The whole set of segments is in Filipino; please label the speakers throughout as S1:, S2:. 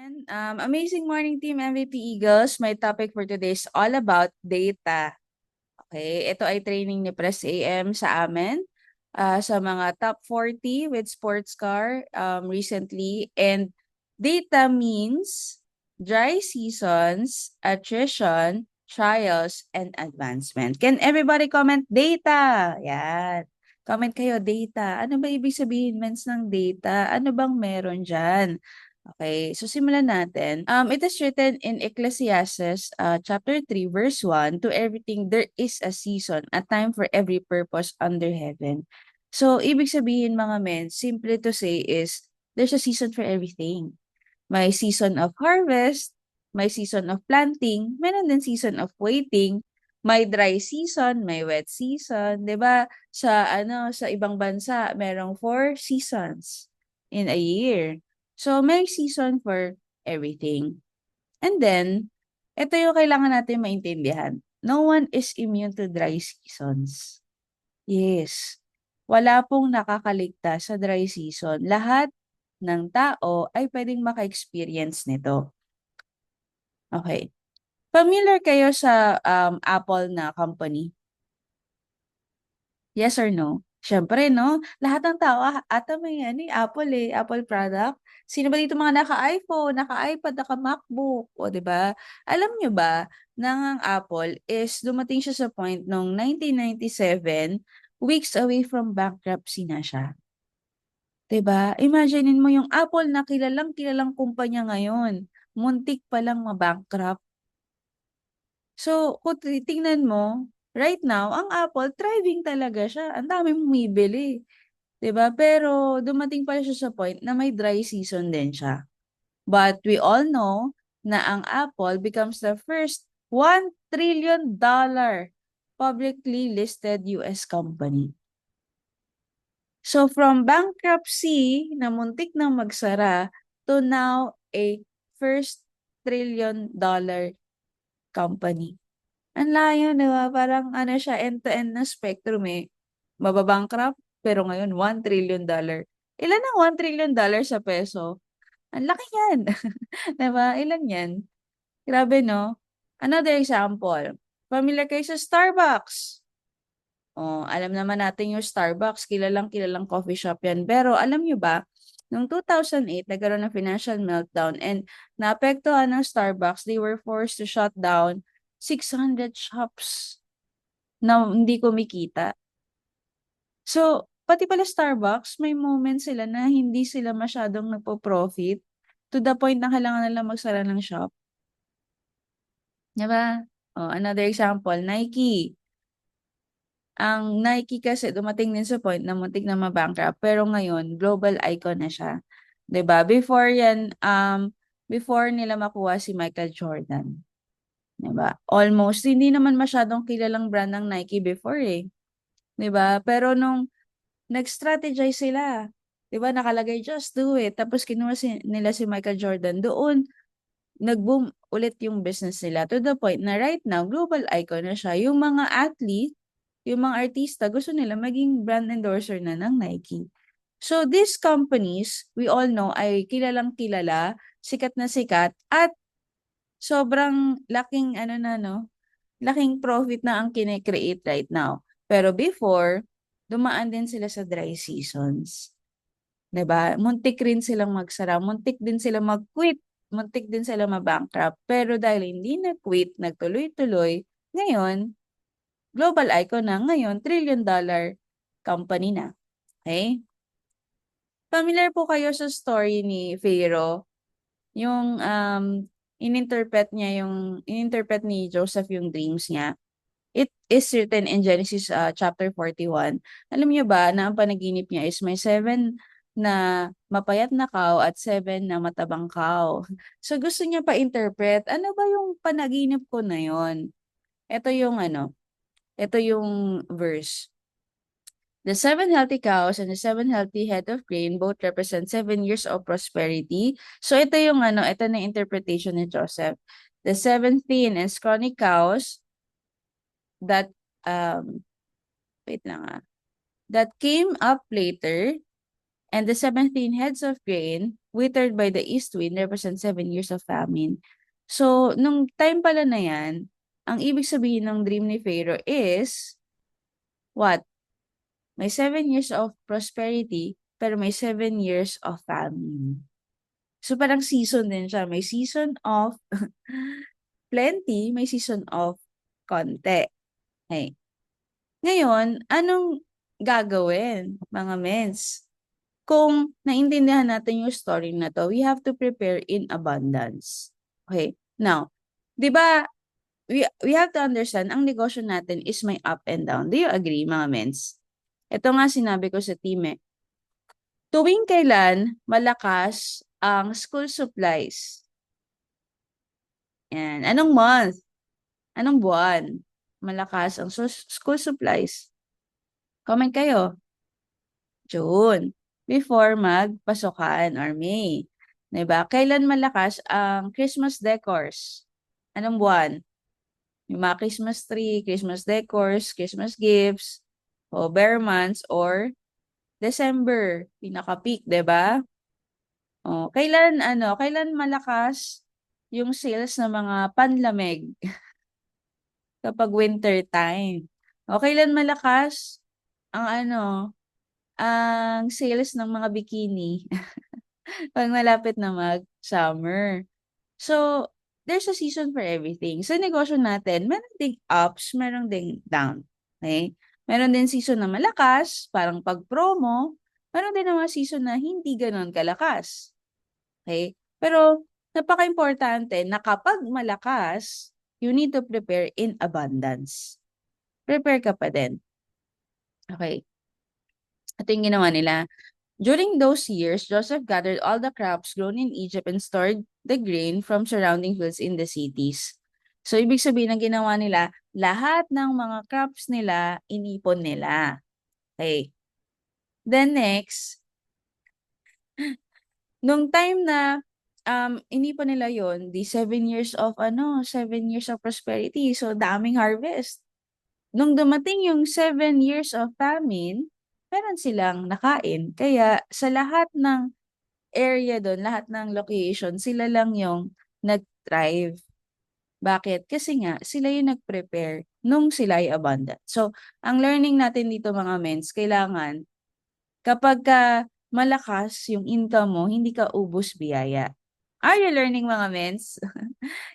S1: And amazing morning team MVP Eagles. My topic for today is all about data. Okay, ito ay training ni Press AM sa amin sa mga top 40 with sports car recently. And data means dry seasons, attrition, trials, and advancement. Can everybody comment data? Yan. Comment kayo, data. Ano ba ibig sabihin, mens, ng data? Ano bang meron dyan? Okay, so simulan natin. It is written in Ecclesiastes chapter 3 verse 1, to everything there is a season, a time for every purpose under heaven. So, ibig sabihin mga men, simply to say is, there's a season for everything. May season of harvest, may season of planting, meron din season of waiting, may dry season, may wet season, 'di ba? Sa ibang bansa, merong 4 seasons in a year. So may season for everything. And then, ito yung kailangan natin maintindihan. No one is immune to dry seasons. Yes. Wala pong nakakaligtas sa dry season. Lahat ng tao ay pwedeng maka-experience nito. Okay. Familiar kayo sa Apple na company? Yes or no? Siyempre, no? Lahat ng tao ata may Apple Apple product. Sino ba dito mga naka-iPhone, naka-iPad, naka-MacBook, o 'di ba? Alam nyo ba na ang Apple is dumating siya sa point noong 1997, weeks away from bankruptcy na siya. 'Di ba? Imaginein mo yung Apple na kilalang-kilalang kumpanya ngayon, muntik pa lang ma-bankrupt. So, kung titingnan mo, right now, ang Apple, thriving talaga siya. Ang daming bumibili. 'Di ba? Pero dumating pala siya sa point na may dry season din siya. But we all know na ang Apple becomes the first $1 trillion publicly listed US company. So from bankruptcy na muntik nang magsara to now a $1 trillion company. Ang layo, di ba? Parang ano siya, end-to-end na spectrum eh. Mababankrupt, pero ngayon $1 trillion. Ilan ang $1 trillion sa peso? Ang laki yan. Di ba? Ilan yan? Grabe, no? Another example. Familiar kayo sa Starbucks? Oh, alam naman natin yung Starbucks, kilalang coffee shop yan. Pero alam nyo ba, noong 2008, nagkaroon ng financial meltdown and naapektuhan ng Starbucks, they were forced to shut down 600 shops na hindi kumikita. So, pati pala Starbucks, may moments sila na hindi sila masyadong nagpo-profit to the point na kailangan nila magsara ng shop. Diba? Oh, another example, Nike. Ang Nike kasi dumating din sa point na muntik na mabankrupt, pero ngayon global icon na siya. 'Di ba? Before nila makuha si Michael Jordan, 'di ba? Almost hindi naman masyadong kilalang brand ng Nike before eh, 'di ba? Pero nung nag-strategize sila, 'di ba? Nakalagay just do it. Tapos kinuha nila si Michael Jordan. Doon nag-boom ulit yung business nila to the point na right now global icon na siya. Yung mga athlete, yung mga artista, gusto nila maging brand endorser na ng Nike. So these companies, we all know, ay kilalang kilala, sikat na sikat, at sobrang laking laking profit na ang kine-create right now. Pero before, dumaan din sila sa dry seasons. 'Di ba? Muntik rin silang magsara, muntik din sila mag-quit, muntik din sila ma-bankrupt. Pero dahil hindi nag-quit, nagtuloy-tuloy, ngayon, global icon na, ngayon, $1 trillion company na. Okay? Familiar po kayo sa story ni Pharaoh? Yung ininterpret ni Joseph yung dreams niya. It is written in Genesis chapter 41. Alam niyo ba na ang panaginip niya is may 7 na mapayat na cow at 7 na matabang cow. So gusto niya pa-interpret, ano ba yung panaginip ko na yon? Ito yung verse. The 7 healthy cows and the 7 healthy head of grain both represent 7 years of prosperity. So ito ito na interpretation ni Joseph. The 7 thin and scrawny cows that wait lang that came up later And the 17 heads of grain, withered by the east wind, represent 7 years of famine. So, nung time pala na yan, ang ibig sabihin ng dream ni Pharaoh is, what? May 7 years of prosperity, pero may 7 years of famine. So, parang season din siya. May season of plenty, may season of konti. Okay. Ngayon, anong gagawin, mga mens? Kung naintindihan natin yung story na to, we have to prepare in abundance. Okay? Now, di ba, we have to understand, ang negosyo natin is may up and down. Do you agree, mga mens? Ito nga sinabi ko sa team eh. Tuwing kailan malakas ang school supplies? Yan. Anong month? Anong buwan? Malakas ang school supplies. Comment kayo. June. Before magpasukan or May. Diba? Kailan malakas ang Christmas decors? Anong buwan? Yung mga Christmas tree, Christmas decors, Christmas gifts, o bare months, or December, pinaka-peak, 'di ba? Oh, kailan malakas yung sales ng mga panlamig kapag winter time? O kailan malakas ang ang sales ng mga bikini pag malapit na mag-summer. So, there's a season for everything. Sa negosyo natin, meron ding ups, meron ding down. Okay? Meron din season na malakas, parang pag-promo. Meron din mga season na hindi ganon kalakas. Okay? Pero, napaka-importante na kapag malakas, you need to prepare in abundance. Prepare ka pa din. Okay? Ito yung ginawa nila. During those years, Joseph gathered all the crops grown in Egypt and stored the grain from surrounding fields in the cities. So, ibig sabihin ng ginawa nila, lahat ng mga crops nila, inipon nila. Okay. Then next, nung time na inipon nila yon, the 7 years of 7 years of prosperity. So, daming harvest. Nung dumating yung 7 years of famine, meron silang nakain. Kaya sa lahat ng area doon, lahat ng location, sila lang yung nag-thrive. Bakit? Kasi nga, sila yung nag-prepare nung sila ay abundant. So, ang learning natin dito mga mens, kailangan kapag ka malakas yung income mo, hindi ka ubos biyaya. Are you learning mga mens?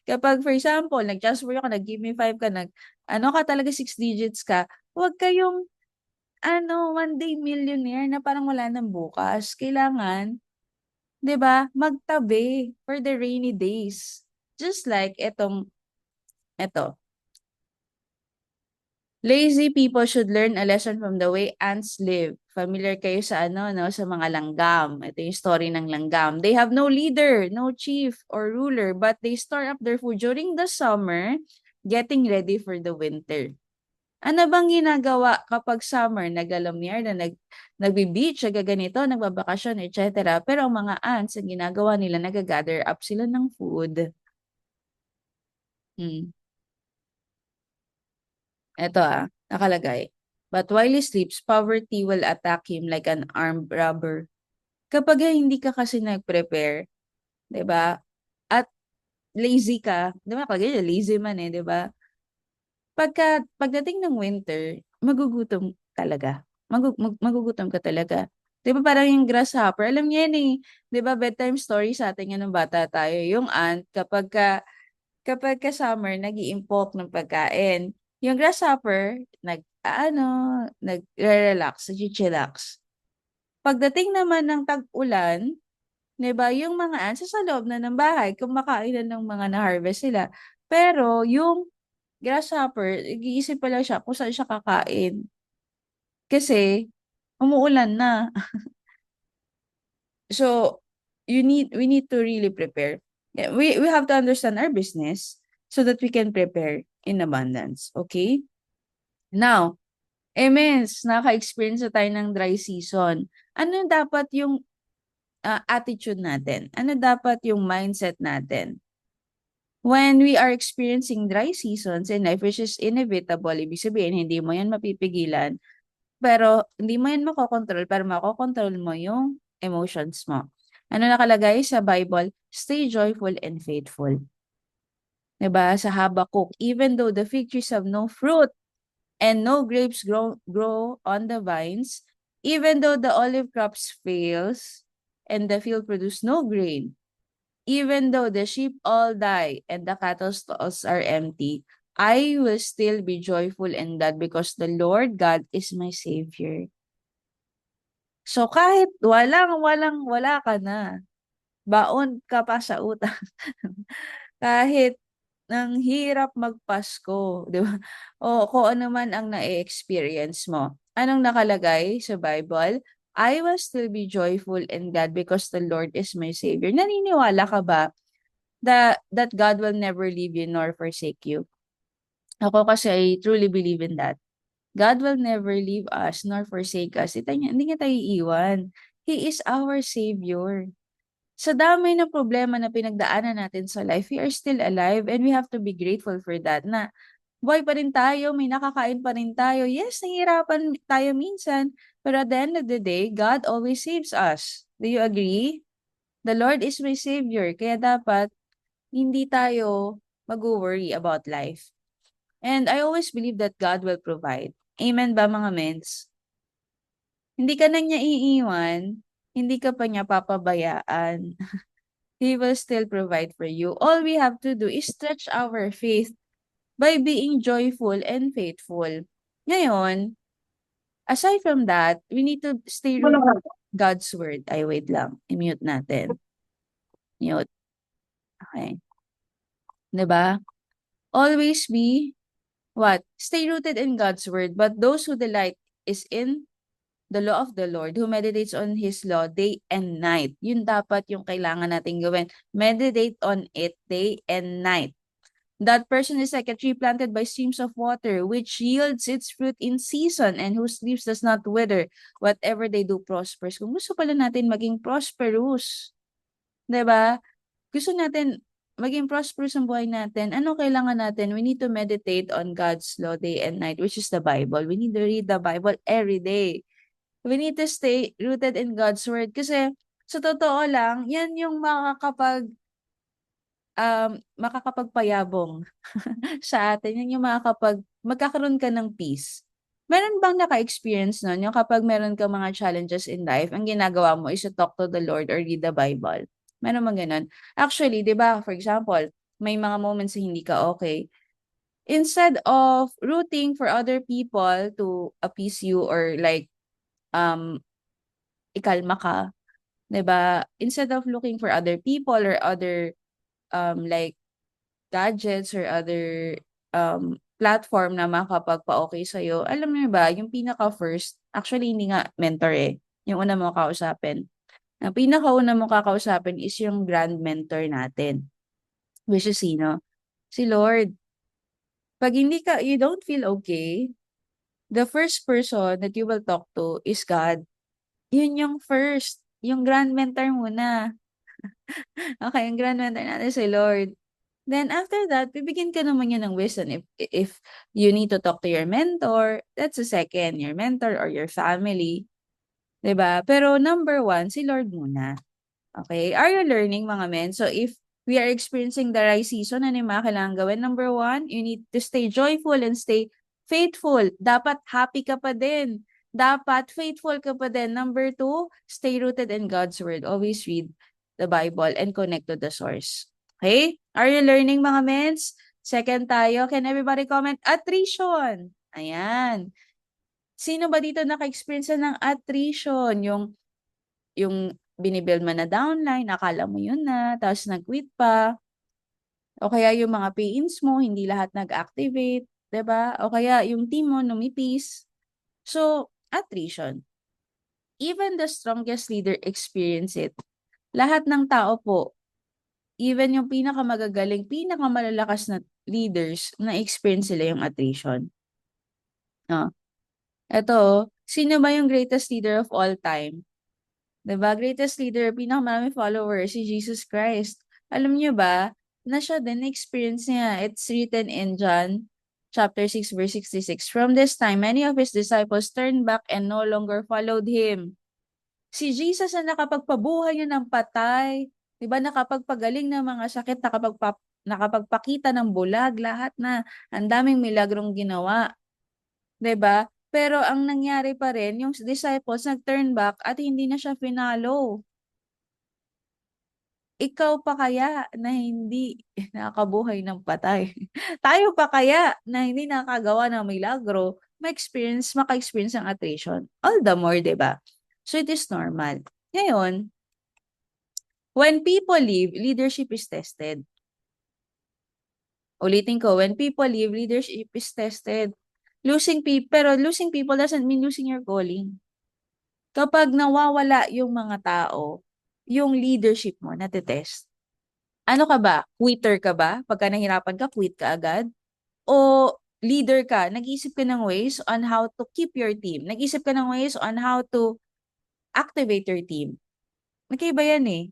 S1: Kapag for example, nag-transfer ka, nag-give me 5 ka, ka talaga 6 digits ka, huwag kayong one day millionaire na parang wala nang bukas. Kailangan 'di ba? Magtabi for the rainy days. Just like eto. Lazy people should learn a lesson from the way ants live. Familiar kayo sa sa mga langgam. Ito yung story ng langgam. They have no leader, no chief or ruler, but they store up their food during the summer, getting ready for the winter. Ano bang ginagawa kapag summer? Naglalamyar na nagbi-beach, nagaganito, nagbabakasyon, etc. Pero ang mga ants, ang ginagawa nila, nagagather up sila ng food. Ito nakalagay. But while he sleeps, poverty will attack him like an armed robber. Kapag hindi ka kasi nag-prepare, 'di ba? At lazy ka, 'di ba? Nakalagay lazy man 'di ba? Pagdating ng winter, magugutom talaga. Magugutom ka talaga. 'Di ba parang yung grasshopper, alam niyo yan eh. 'Di ba bedtime story sa atin yan nung bata tayo. Yung ant, kapag ka summer, nag-iimpok ng pagkain. Yung grasshopper, nag-relax, nag-chillax. Pagdating naman ng tag-ulan, 'di ba, yung mga ants sa loob na ng bahay, kumakain na ng mga na-harvest sila. Pero yung grasshopper, nag-iisip pa lang siya kung saan siya kakain. Kasi, umuulan na. So, we need to really prepare. Yeah, we have to understand our business so that we can prepare in abundance. Okay? Now, Emens, naka-experience na tayo ng dry season. Ano dapat yung attitude natin? Ano dapat yung mindset natin? When we are experiencing dry seasons in life, which is inevitable, ibig sabihin, hindi mo yan mapipigilan, pero hindi mo yan makokontrol, pero makokontrol mo yung emotions mo. Ano nakalagay sa Bible? Stay joyful and faithful. Diba? Sa Habakkuk, even though the fig trees have no fruit and no grapes grow on the vines, even though the olive crops fails and the field produce no grain, even though the sheep all die and the cattle stalls are empty, I will still be joyful in that because the Lord God is my Savior. So kahit wala ka na, baon ka pa sa utang. Kahit ang hirap magpasko, di ba? O kung ano man ang na-experience mo. Anong nakalagay sa Bible? I will still be joyful in God because the Lord is my Savior. Naniniwala ka ba that God will never leave you nor forsake you? Ako kasi I truly believe in that. God will never leave us nor forsake us. Hindi niya tayo iiwan. He is our Savior. Sa dami ng problema na pinagdaanan natin sa life, we are still alive and we have to be grateful for that na buhay pa rin tayo, may nakakain pa rin tayo. Yes, nahihirapan tayo minsan, pero at the end of the day, God always saves us. Do you agree? The Lord is my Savior, kaya dapat hindi tayo mag-worry about life. And I always believe that God will provide. Amen ba mga mens? Hindi ka na niya iiwan, hindi ka pa niya papabayaan. He will still provide for you. All we have to do is stretch our faith by being joyful and faithful. Ngayon, aside from that, we need to stay rooted in God's word. Ay, wait lang. I-mute natin. Mute. Okay. Diba? Always be, what? Stay rooted in God's word. But those who delight is in the law of the Lord, who meditates on His law day and night. Yun dapat yung kailangan natin gawin. Meditate on it day and night. That person is like a tree planted by streams of water, which yields its fruit in season and whose leaves does not wither. Whatever they do prospers. Kung gusto pala natin maging prosperous, 'di ba? Gusto natin maging prosperous ang buhay natin. Ano kailangan natin? We need to meditate on God's law day and night, which is the Bible. We need to read the Bible every day. We need to stay rooted in God's word kasi sa totoo lang, yan yung makakapagpayabong sa atin. Yan yung magkakaroon ka ng peace. Meron bang naka-experience nun? Yung kapag meron ka mga challenges in life, ang ginagawa mo is to talk to the Lord or read the Bible. Meron bang ganun? Actually, di ba, for example, may mga moments na hindi ka okay. Instead of rooting for other people to appease you or like, ikalma ka, 'di ba? Instead of looking for other people or other like gadgets or other platform na makapagpa-okay sa'yo, alam niyo ba, yung pinaka-first, actually hindi nga mentor yung una mo kausapin. Ang pinakauna mo kakausapin is yung grand mentor natin. Which is sino? Si Lord. Pag you don't feel okay, the first person that you will talk to is God. Yun yung first. Yung grand mentor muna. Okay, yung grand mentor natin si Lord. Then after that, bibigyan ka naman yun ng wisdom. If you need to talk to your mentor, that's a second, your mentor or your family. 'Di ba? Pero number one, si Lord muna. Okay? Are you learning, mga men? So if we are experiencing the right season, ano yung mga kailangan gawin? Number one, you need to stay joyful and stay faithful. Dapat happy ka pa din. Dapat faithful ka pa din. Number two, stay rooted in God's word. Always read the Bible and connect to the source. Okay? Are you learning, mga mens? Second tayo. Can everybody comment? Attrition. Ayan. Sino ba dito naka-experience ng attrition? Yung binibuild mo na downline, akala mo yun na, tapos nag-quit pa. O kaya yung mga pay-ins mo, hindi lahat nag-activate, 'di ba? O kaya yung team mo numipis. So, attrition. Even the strongest leader experience it. Lahat ng tao po, even yung pinakamagagaling, pinakamalalakas na leaders, na-experience sila yung attrition. No? Ito, sino ba yung greatest leader of all time? Diba? Greatest leader, pinakamaraming followers, si Jesus Christ. Alam niyo ba, na siya din, experience niya. It's written in John chapter 6, verse 66. From this time, many of his disciples turned back and no longer followed him. Si Jesus na nakapagpabuhay niya ng patay, 'di ba, nakapagpagaling ng mga sakit, nakapagpakita ng bulag, lahat na, ang daming milagrong ginawa, 'di ba? Pero ang nangyari pa rin, yung disciples nag-turn back at hindi na siya finalo. Ikaw pa kaya na hindi nakabuhay ng patay? Tayo pa kaya na hindi nakagawa ng milagro, maka-experience ng attrition? All the more, 'di ba? So it is normal. Ngayon, when people leave, leadership is tested. Ulitin ko, when people leave, leadership is tested. Pero losing people doesn't mean losing your calling. Kapag nawawala yung mga tao, yung leadership mo natetest. Ano ka ba? Quitter ka ba? Pagka nahirapan ka, quit ka agad? O leader ka, nag-iisip ka ng ways on how to keep your team. Nag-iisip ka ng ways on how to activate your team. Magkaiba yan eh.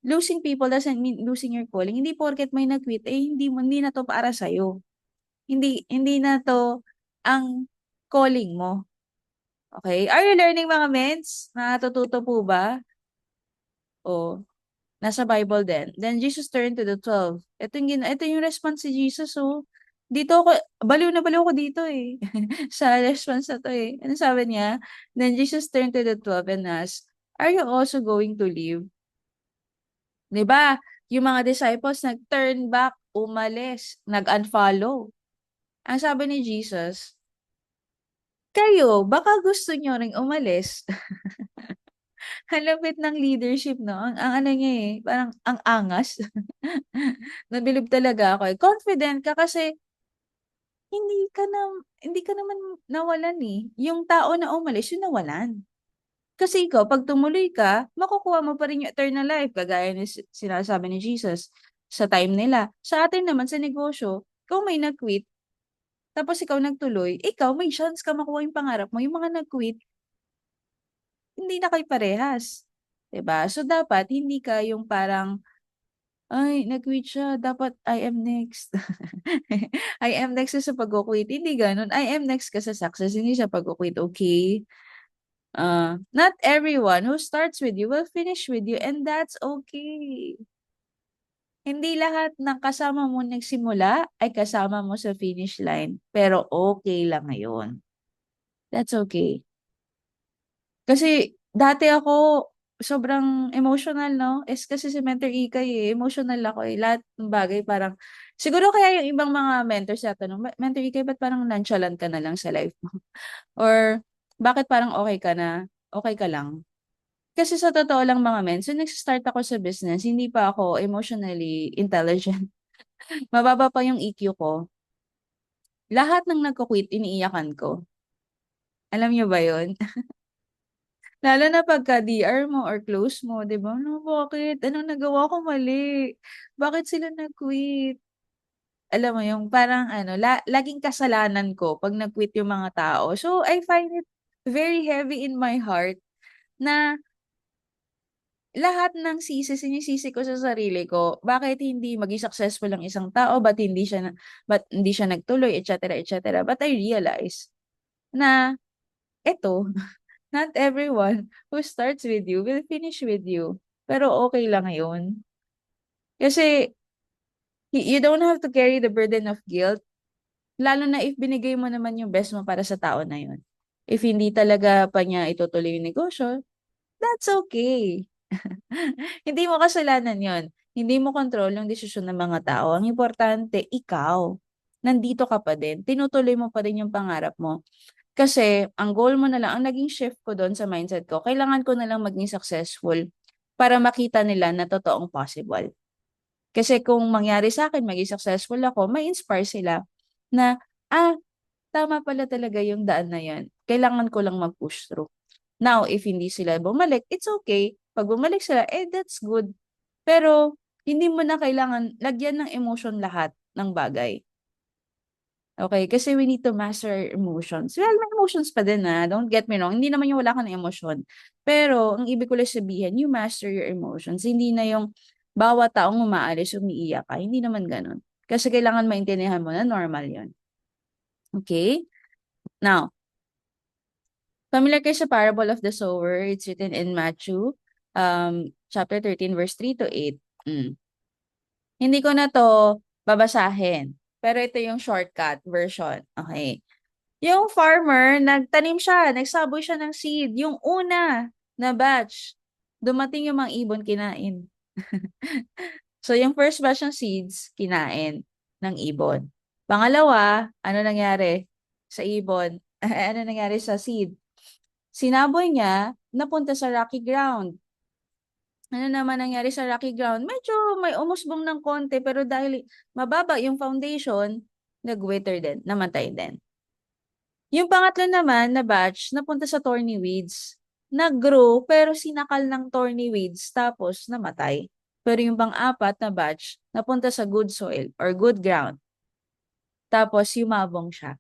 S1: Losing people doesn't mean losing your calling. Hindi porket may nag-quit, hindi na to para sa'yo. Hindi na to ang calling mo. Okay? Are you learning, mga mens? Natututo po ba? O, nasa Bible din. Then Jesus turned to the 12. Ito yung response si Jesus, oh. Dito ako, baliw na baliw ko dito eh. Sa response na to eh. Ano sabi niya? Then Jesus turned to the 12 and asked, "Are you also going to leave?" 'Di ba? Yung mga disciples nag-turn back, umalis, nag-unfollow. Ang sabi ni Jesus, kayo, baka gusto nyo ring umalis. Ang lapit ng leadership, no? Ang ano niya eh, parang ang angas. Nabilib talaga ako eh. Confident ka kasi hindi ka na, hindi ka naman nawalan eh. Yung tao na umalis, yung nawalan. Kasi ikaw, pag tumuloy ka, makukuha mo pa rin yung eternal life, kagaya ni sinasabi ni Jesus sa time nila. Sa atin naman, sa negosyo, kung may nag-quit, tapos ikaw nagtuloy, ikaw may chance ka makuha yung pangarap mo. Yung mga nag-quit, hindi na kayo parehas. 'Di ba? So, dapat hindi ka yung parang, "Ay, nag-quit siya, dapat I am next." I am next ka sa pagku-quit, hindi gano'n. I am next ka sa success, hindi sa pagku-quit, okey? Not everyone who starts with you will finish with you, and that's okay. Hindi lahat ng kasama mo nagsimula ay kasama mo sa finish line, pero okay lang ngayon. That's okay. Kasi dati ako sobrang emotional 'no, kasi si Mentor Ikay, emotional ako, lahat ng bagay parang siguro kaya yung ibang mga mentors tinatanong, Mentor Ikay ba't parang nonchalant ka na lang sa life mo?" Or bakit parang okay ka na, okay ka lang? Kasi sa totoo lang, mga mens, nung nagsa-start ako sa business, hindi pa ako emotionally intelligent. Mababa pa yung EQ ko. Lahat ng nagko-quit iniiyakan ko. Alam niyo ba yun? Lalo na pagka DR mo or close mo, 'di ba? "Ano, bakit? Anong nagawa ko mali? Bakit sila nag-quit?" Alam mo yung parang ano, laging kasalanan ko 'pag nag-quit yung mga tao. So, I find it very heavy in my heart na lahat ng sisi sinisisi ko sa sarili ko. Bakit hindi maging successful ang isang tao? Ba't hindi siya nagtuloy, et cetera, et cetera. But I realize na eto, not everyone who starts with you will finish with you. Pero okay lang yun. Kasi you don't have to carry the burden of guilt, lalo na if binigay mo naman yung best mo para sa tao na yun. If hindi talaga pa niya itutuloy yung negosyo, that's okay. Hindi mo kasalanan yon. Hindi mo control yung desisyon ng mga tao. Ang importante, ikaw. Nandito ka pa din. Tinutuloy mo pa din yung pangarap mo. Kasi, ang goal mo na lang, ang naging shift ko doon sa mindset ko, kailangan ko na lang maging successful para makita nila na totoong possible. Kasi kung mangyari sa akin, maging successful ako, may inspire sila na, tama pala talaga yung daan na yan. Kailangan ko lang mag-push through. Now, if hindi sila bumalik, it's okay. Pag bumalik sila, that's good. Pero, hindi mo na kailangan lagyan ng emotion lahat ng bagay. Okay? Kasi we need to master our emotions. Well, may emotions pa din don't get me wrong. Hindi naman yung wala ka ng emosyon. Pero, ang ibig ko lang sabihin, you master your emotions. Hindi na yung bawat taong umaalis, umiiyak ka. Hindi naman ganun. Kasi kailangan maintindihan mo na normal yon. Okay? Now, Familiar kayo sa parable of the sower? It's written in Matthew chapter 13 verse 3 to 8. Hindi ko na to babasahin. Pero ito yung shortcut version. Okay. Yung farmer, nagtanim siya, nagsaboy siya ng seed. Yung una na batch, dumating yung mga ibon, kinain. So, yung first batch ng seeds, kinain ng ibon. Pangalawa, ano nangyari sa ibon? Ano nangyari sa seed? Sinaboy niya, napunta sa rocky ground. Ano naman nangyari sa rocky ground? Medyo may umusbong ng konti, pero dahil mababa yung foundation, nag-wither din, namatay din. Yung pangatlo naman na batch, napunta sa thorny weeds. Nag-grow, pero sinakal ng thorny weeds, tapos namatay. Pero yung pang-apat na batch, napunta sa good soil or good ground. Tapos yumabong siya.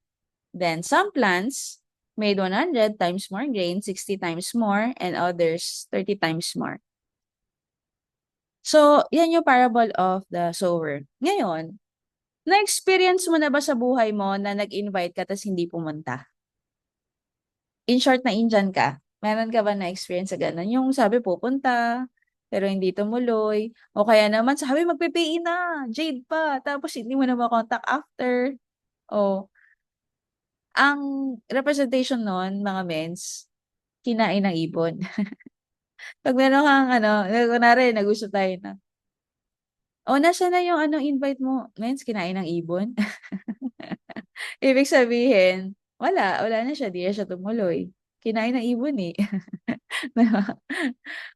S1: Then some plants made 100 times more grain, 60 times more, and others 30 times more. So, yan yung parable of the sower. Ngayon, na-experience mo na ba sa buhay mo na nag-invite ka tapos hindi pumunta? In short, na Indian ka. Meron ka ba na-experience sa ganun? Yung sabi pupunta, pero hindi tumuloy. O kaya naman sabi magpe-PE na, Jade pa, tapos hindi mo na makontak after. O, ang representation nun, mga mens, kinain ng ibon. Pag meron kang kunwari, nag-usap tayo na, o, nasa na yung invite mo? Mens, kinain ng ibon. Ibig sabihin, wala na siya, di na siya tumuloy. Kinain ng ibon eh.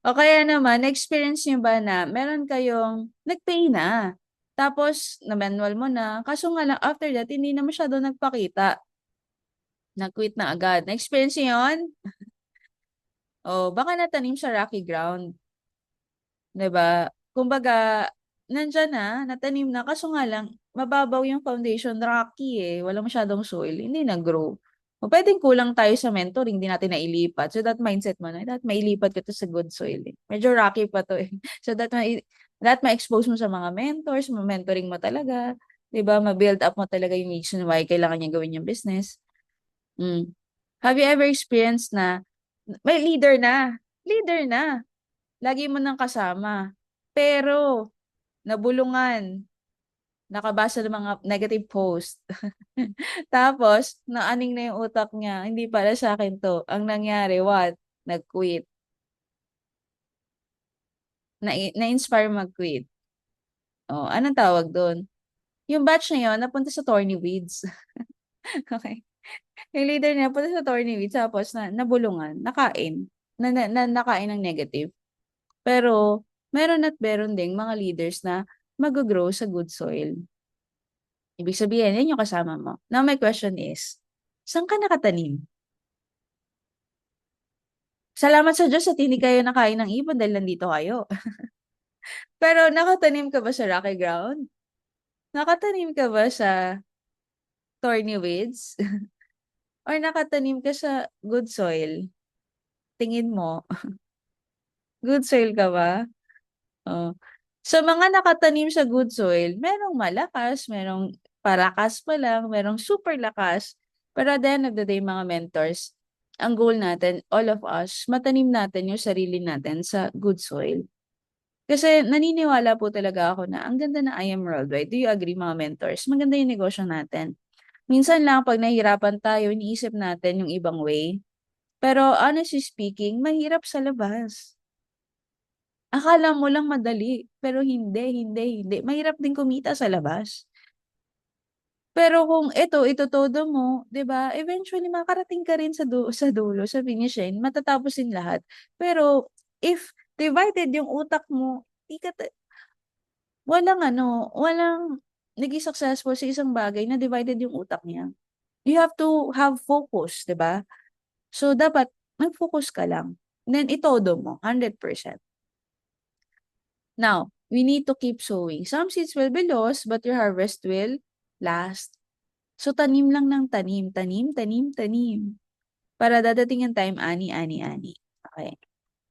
S1: O kaya naman, na-experience niyo ba na meron kayong nag-pay na, tapos na-manual mo na, kaso nga lang after that, hindi na masyado nagpakita. Nag-quit na agad. Na-experience niyo yun? O baka natanim sa rocky ground. 'Di ba? Kumbaga, nandyan na, natanim na, kaso nga lang, mababaw yung foundation, rocky eh, wala masyadong soil, hindi nag-grow. O pwedeng kulang tayo sa mentoring, hindi natin nailipat. So that mindset mo na, that mailipat ko to sa good soil eh. Medyo rocky pa to eh. So that ma-expose mo sa mga mentors, ma-mentoring mo talaga, 'di ba? Ma-build up mo talaga yung reason why kailangan niya gawin yung business. Mm. Have you ever experienced na may leader na, lagi mo nang kasama. Pero, nabulungan, nakabasa ng mga negative post. Tapos, naaning na yung utak niya, hindi para sa akin to. Ang nangyari, what? Nag-quit. Na-inspire mag-quit. Oh, anong tawag doon? Yung batch na yun, napunta sa thorny weeds. Okay. Yung leader niya, punta sa thorny weeds, tapos nabulungan, nakain. Nakain ng negative. Pero, meron at meron ding mga leaders na mag-grow sa good soil. Ibig sabihin, yan yung kasama mo. Now, my question is, saan ka nakatanim? Salamat sa Diyos at hindi kayo nakain ng ibon dahil nandito kayo. Pero nakatanim ka ba sa rocky ground? Nakatanim ka ba sa thorny weeds? Or nakatanim ka sa good soil? Tingin mo, good soil ka ba? Oh. Sa mga nakatanim sa good soil, merong malakas, merong parakas pa lang, merong super lakas. Pero at the end of the day, mga mentors, ang goal natin, all of us, matanim natin yung sarili natin sa good soil. Kasi naniniwala po talaga ako na ang ganda na I am worldwide. Do you agree, mga mentors? Maganda yung negosyo natin. Minsan lang pag nahihirapan tayo, iniisip natin yung ibang way. Pero honestly speaking, mahirap sa labas. Akala mo lang madali, pero hindi. Mahirap din kumita sa labas. Pero kung ito todo mo, 'di ba? Eventually makarating ka rin sa dulo, sa finish line, matatapos din lahat. Pero if divided yung utak mo, di ka walang naging successful sa isang bagay na divided yung utak niya. You have to have focus, 'di ba? So dapat mag-focus ka lang. Then itodo mo 100%. Now, we need to keep sowing. Some seeds will be lost, but your harvest will last. So, tanim lang ng tanim. Para dadating ang time, ani. Okay.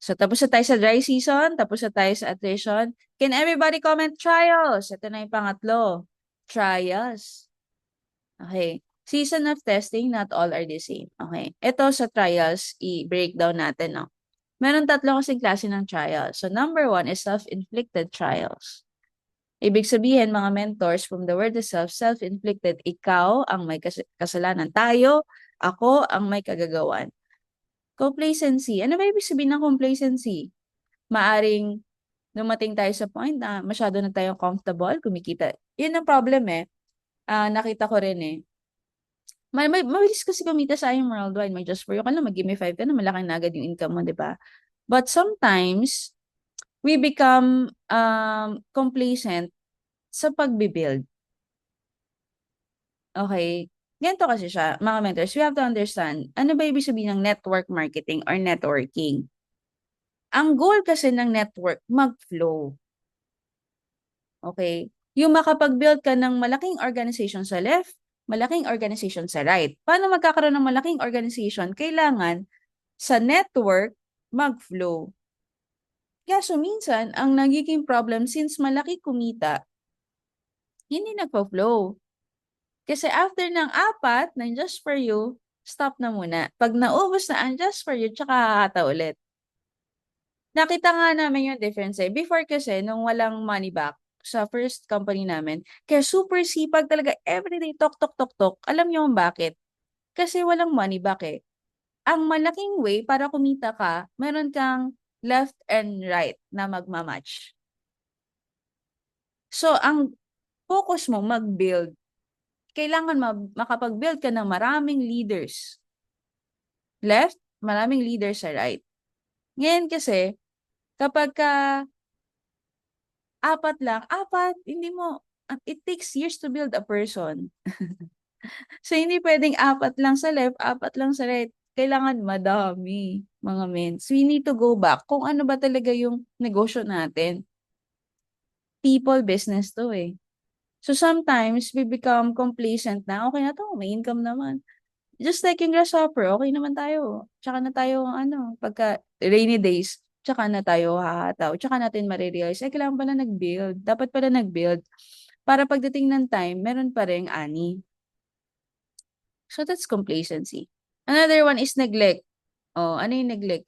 S1: So, tapos na tayo sa dry season, tapos na tayo sa attrition. Can everybody comment trials? Ito na yung pangatlo. Trials. Okay. Season of testing, not all are the same. Okay. Ito sa trials, i-breakdown natin, no? Meron tatlo kasing klase ng trials. So, number one is self-inflicted trials. Ibig sabihin, mga mentors, from the word itself, self-inflicted, ikaw ang may kasalanan. Tayo, ako ang may kagagawan. Complacency. Ano ba ibig sabihin ng complacency? Maaring dumating tayo sa point na masyado na tayong comfortable, kumikita. Yun ang problem eh. Nakita ko rin eh. Mabilis kasi kumita sa ayon worldwide. May just for you ka lang, mag-give me 5 ka na, malaki na agad yung income mo, di ba? But sometimes, we become complacent sa pagbibuild. Okay? Ganito kasi siya, mga mentors, we have to understand, ano ba ibig sabihin ng network marketing or networking? Ang goal kasi ng network, mag-flow. Okay? Yung makapag-build ka ng malaking organization sa left, malaking organization sa right. Paano magkakaroon ng malaking organization? Kailangan sa network, mag-flow. Kaso minsan, ang nagiging problem, since malaki kumita, hindi nagpa-flow. Kasi after ng 4 ng Just For You, stop na muna. Pag naubos na ang Just For You, tsaka hahata ulit. Nakita nga namin yung difference eh. Before kasi, nung walang money back, sa first company namin, kaya super sipag talaga, everyday, tok, tok, tok, tok. Alam niyo kung bakit? Kasi walang money back eh. Ang malaking way para kumita ka, meron kang left and right na magmamatch. So, ang focus mo, mag-build. Kailangan makapag-build ka ng maraming leaders. Left, maraming leaders sa right. Ngayon kasi, kapag ka 4 lang, 4, hindi mo, it takes years to build a person. So, hindi pwedeng 4 lang sa left, 4 lang sa right. Kailangan madami, mga mens. We need to go back kung ano ba talaga yung negosyo natin. People business to eh. So, sometimes, we become complacent na, okay na to, may income naman. Just like yung grasshopper, okay naman tayo. Tsaka na tayo, pagka rainy days, tsaka na tayo hahataw. Tsaka natin marirealize, kailangan pala nag-build. Dapat pala nag-build. Para pagdating ng time, meron pa rin ani. So, that's complacency. Another one is neglect. Oh, ano yung neglect?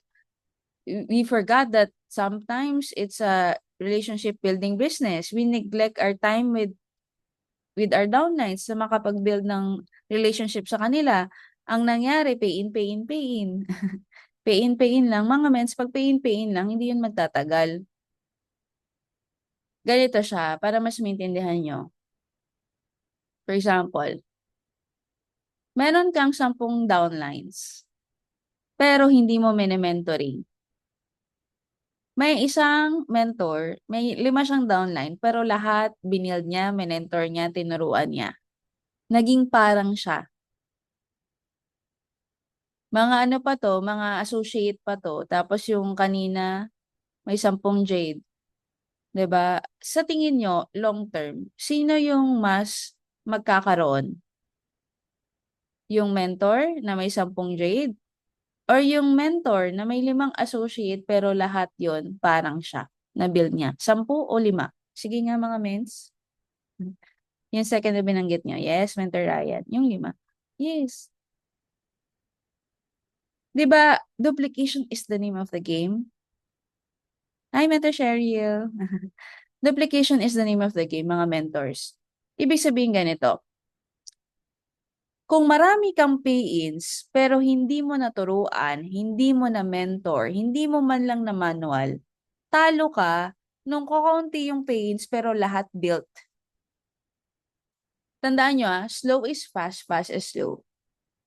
S1: We forgot that sometimes it's a relationship building business. We neglect our time with our downlines na makapag-build ng relationship sa kanila. Ang nangyari, pay in, pay in, pay in. Pay in, pay in lang. Mga mens, pag pay in lang, hindi yun magtatagal. Ganito siya, para mas maintindihan nyo. For example, meron kang 10 downlines, pero hindi mo mini-mentoring. May isang mentor, may 5 siyang downline, pero lahat binild niya, mentor niya, tinuruan niya. Naging parang siya. Mga ano pa to, mga associate pa to. Tapos yung kanina, may 10 Jade. 'Di ba? Sa tingin nyo, long term, sino yung mas magkakaroon? Yung mentor na may 10 Jade? Or yung mentor na may 5 associate pero lahat yon parang siya na build niya? 10 o 5? Sige nga mga mens. Yung second na binanggit nyo. Yes, mentor Ryan. Yung 5. Yes. 'Di ba, duplication is the name of the game? Hi, Mentor Cheryl. Duplication is the name of the game, mga mentors. Ibig sabihin ganito, kung marami kang pay-ins, pero hindi mo naturuan, hindi mo na mentor, hindi mo man lang na manual, talo ka nung kakaunti yung pay-ins pero lahat built. Tandaan nyo slow is fast, fast is slow.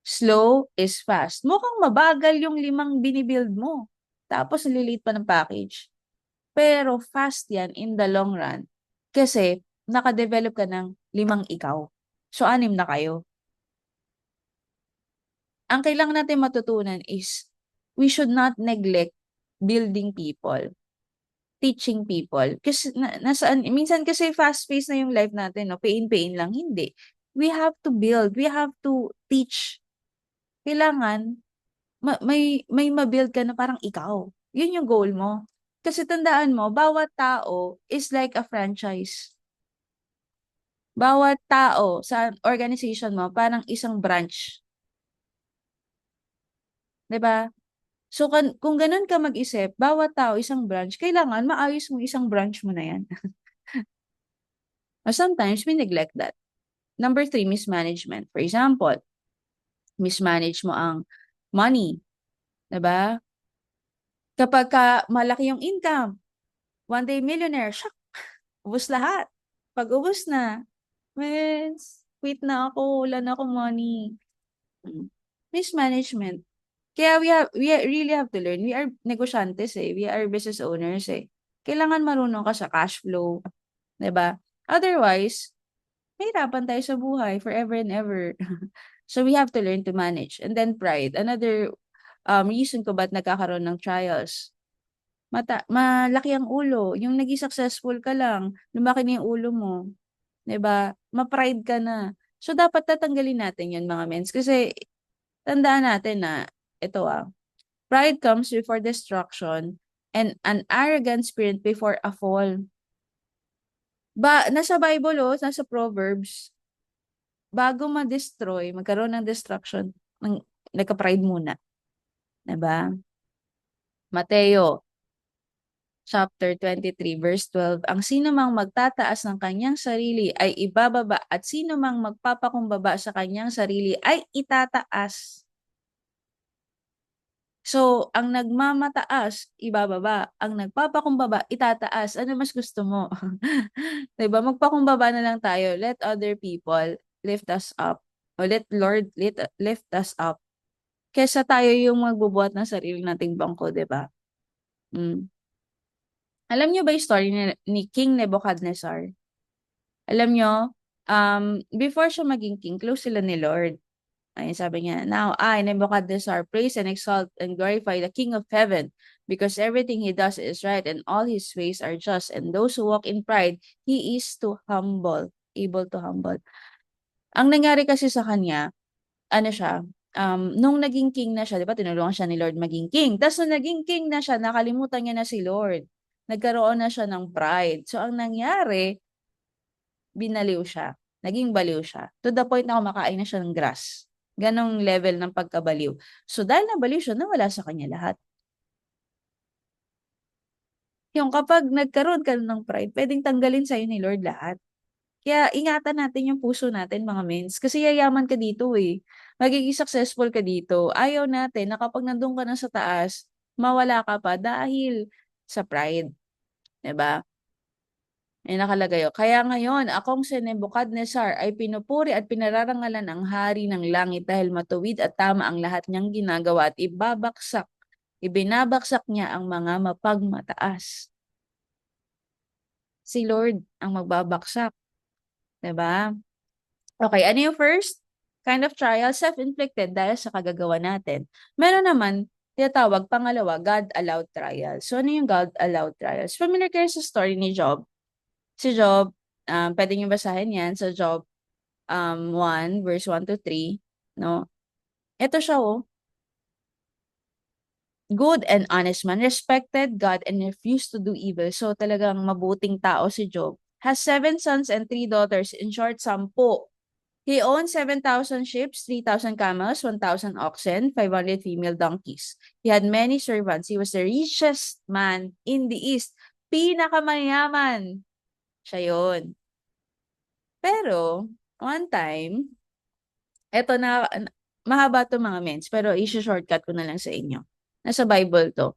S1: Slow is fast. Mukhang mabagal yung 5 binibuild mo. Tapos nililate pa ng package. Pero fast yan in the long run. Kasi nakadevelop ka ng 5 ikaw. So, 6 na kayo. Ang kailangan natin matutunan is we should not neglect building people, teaching people. Kasi nasaan, minsan kasi fast-paced na yung life natin, no? Pain lang. Hindi. We have to build. We have to teach. Kailangan, may ma-build ka na parang ikaw. Yun yung goal mo. Kasi tandaan mo, bawat tao is like a franchise. Bawat tao sa organization mo, parang isang branch. 'Di ba? So, kung ganun ka mag-isip, bawat tao isang branch, kailangan maayos mo isang branch mo na yan. Or sometimes, we neglect that. Number three, mismanagement. For example, mismanage mo ang money. 'Di ba? Kapag malaki yung income, one day millionaire, shock, ubos lahat. Pag ubos na, mens, quit na ako, wala na akong money. Mm. Mismanagement. Kaya we really have to learn. We are negosyantes eh. We are business owners eh. Kailangan marunong ka sa cash flow. 'Di ba? Otherwise, mahirapan tayo sa buhay forever and ever. So we have to learn to manage. And then pride. Another reason ko ba't nagkakaroon ng trials. Malaki ang ulo. Yung naging successful ka lang, lumaki na yung ulo mo. 'Di ba? Ma-pride ka na. So dapat tatanggalin natin 'yun mga mens kasi tandaan natin na ito pride comes before destruction and an arrogant spirit before a fall. Nasa Bible nasa Proverbs, bago ma-destroy, magkaroon ng destruction, nagka-pride muna. 'Di ba? Mateo chapter 23 verse 12, ang sino mang magtataas ng kanyang sarili ay ibababa at sino mang magpapakumbaba sa kanyang sarili ay itataas. So, ang nagmamataas, ibababa. Ang nagpapakumbaba, itataas. Ano mas gusto mo? 'Di ba? Magpakumbaba na lang tayo. Let other people lift us up. O let Lord lift us up. Kesa tayo yung magbubuhat ng sarili nating bangko, 'di ba? Mm. Alam niyo ba yung story ni King Nebuchadnezzar? Alam niyo, before siya maging king, close sila ni Lord. Ayun, sabi niya, now I, Nebuchadnezzar, praise and exalt and glorify the King of heaven, because everything he does is right and all his ways are just, and those who walk in pride, he is able to humble. Ang nangyari kasi sa kanya, ano siya, nung naging king na siya, di ba, tinulungan siya ni Lord maging king. Tapos nung naging king na siya, nakalimutan niya na si Lord. Nagkaroon na siya ng pride. So, ang nangyari, binaliw siya. Naging baliw siya. To the point na kumakain na siya ng grass. Ganong level ng pagkabaliw. So, dahil nabaliw siya, nawala sa kanya lahat. Yung kapag nagkaroon ka ng pride, pwedeng tanggalin sa'yo ni Lord lahat. Kaya ingatan natin yung puso natin, mga mens. Kasi yayaman ka dito eh. Magiging successful ka dito. Ayaw natin na kapag nandun ka na sa taas, mawala ka pa dahil sa pride. 'Di ba? May nakalagay, kaya ngayon, akong si Nebuchadnezzar ay pinupuri at pinararangalan ang hari ng langit dahil matuwid at tama ang lahat niyang ginagawa at ibinabaksak niya ang mga mapagmataas. Si Lord ang magbabaksak. 'Di ba? Okay, ano yung first kind of trial? Self-inflicted dahil sa kagagawa natin. Meron naman, tinatawag pangalawa, God-allowed trials. So, ano yung God-allowed trials? Familiar kayo sa story ni Job? Si Job, pwede niyo basahin yan sa Job 1 verse 1 to 3, no? Ito siya good and honest man, respected God and refused to do evil. So talagang mabuting tao si Job. Has 7 sons and 3 daughters, in short, 10. He owned 7,000 sheep, 3,000 camels, 1,000 oxen, 500 female donkeys. He had many servants. He was the richest man in the East. Pinakamayaman. Siya yun. Pero, one time, eto na, mahaba to mga mens, pero i-shortcut ko na lang sa inyo. Nasa Bible to.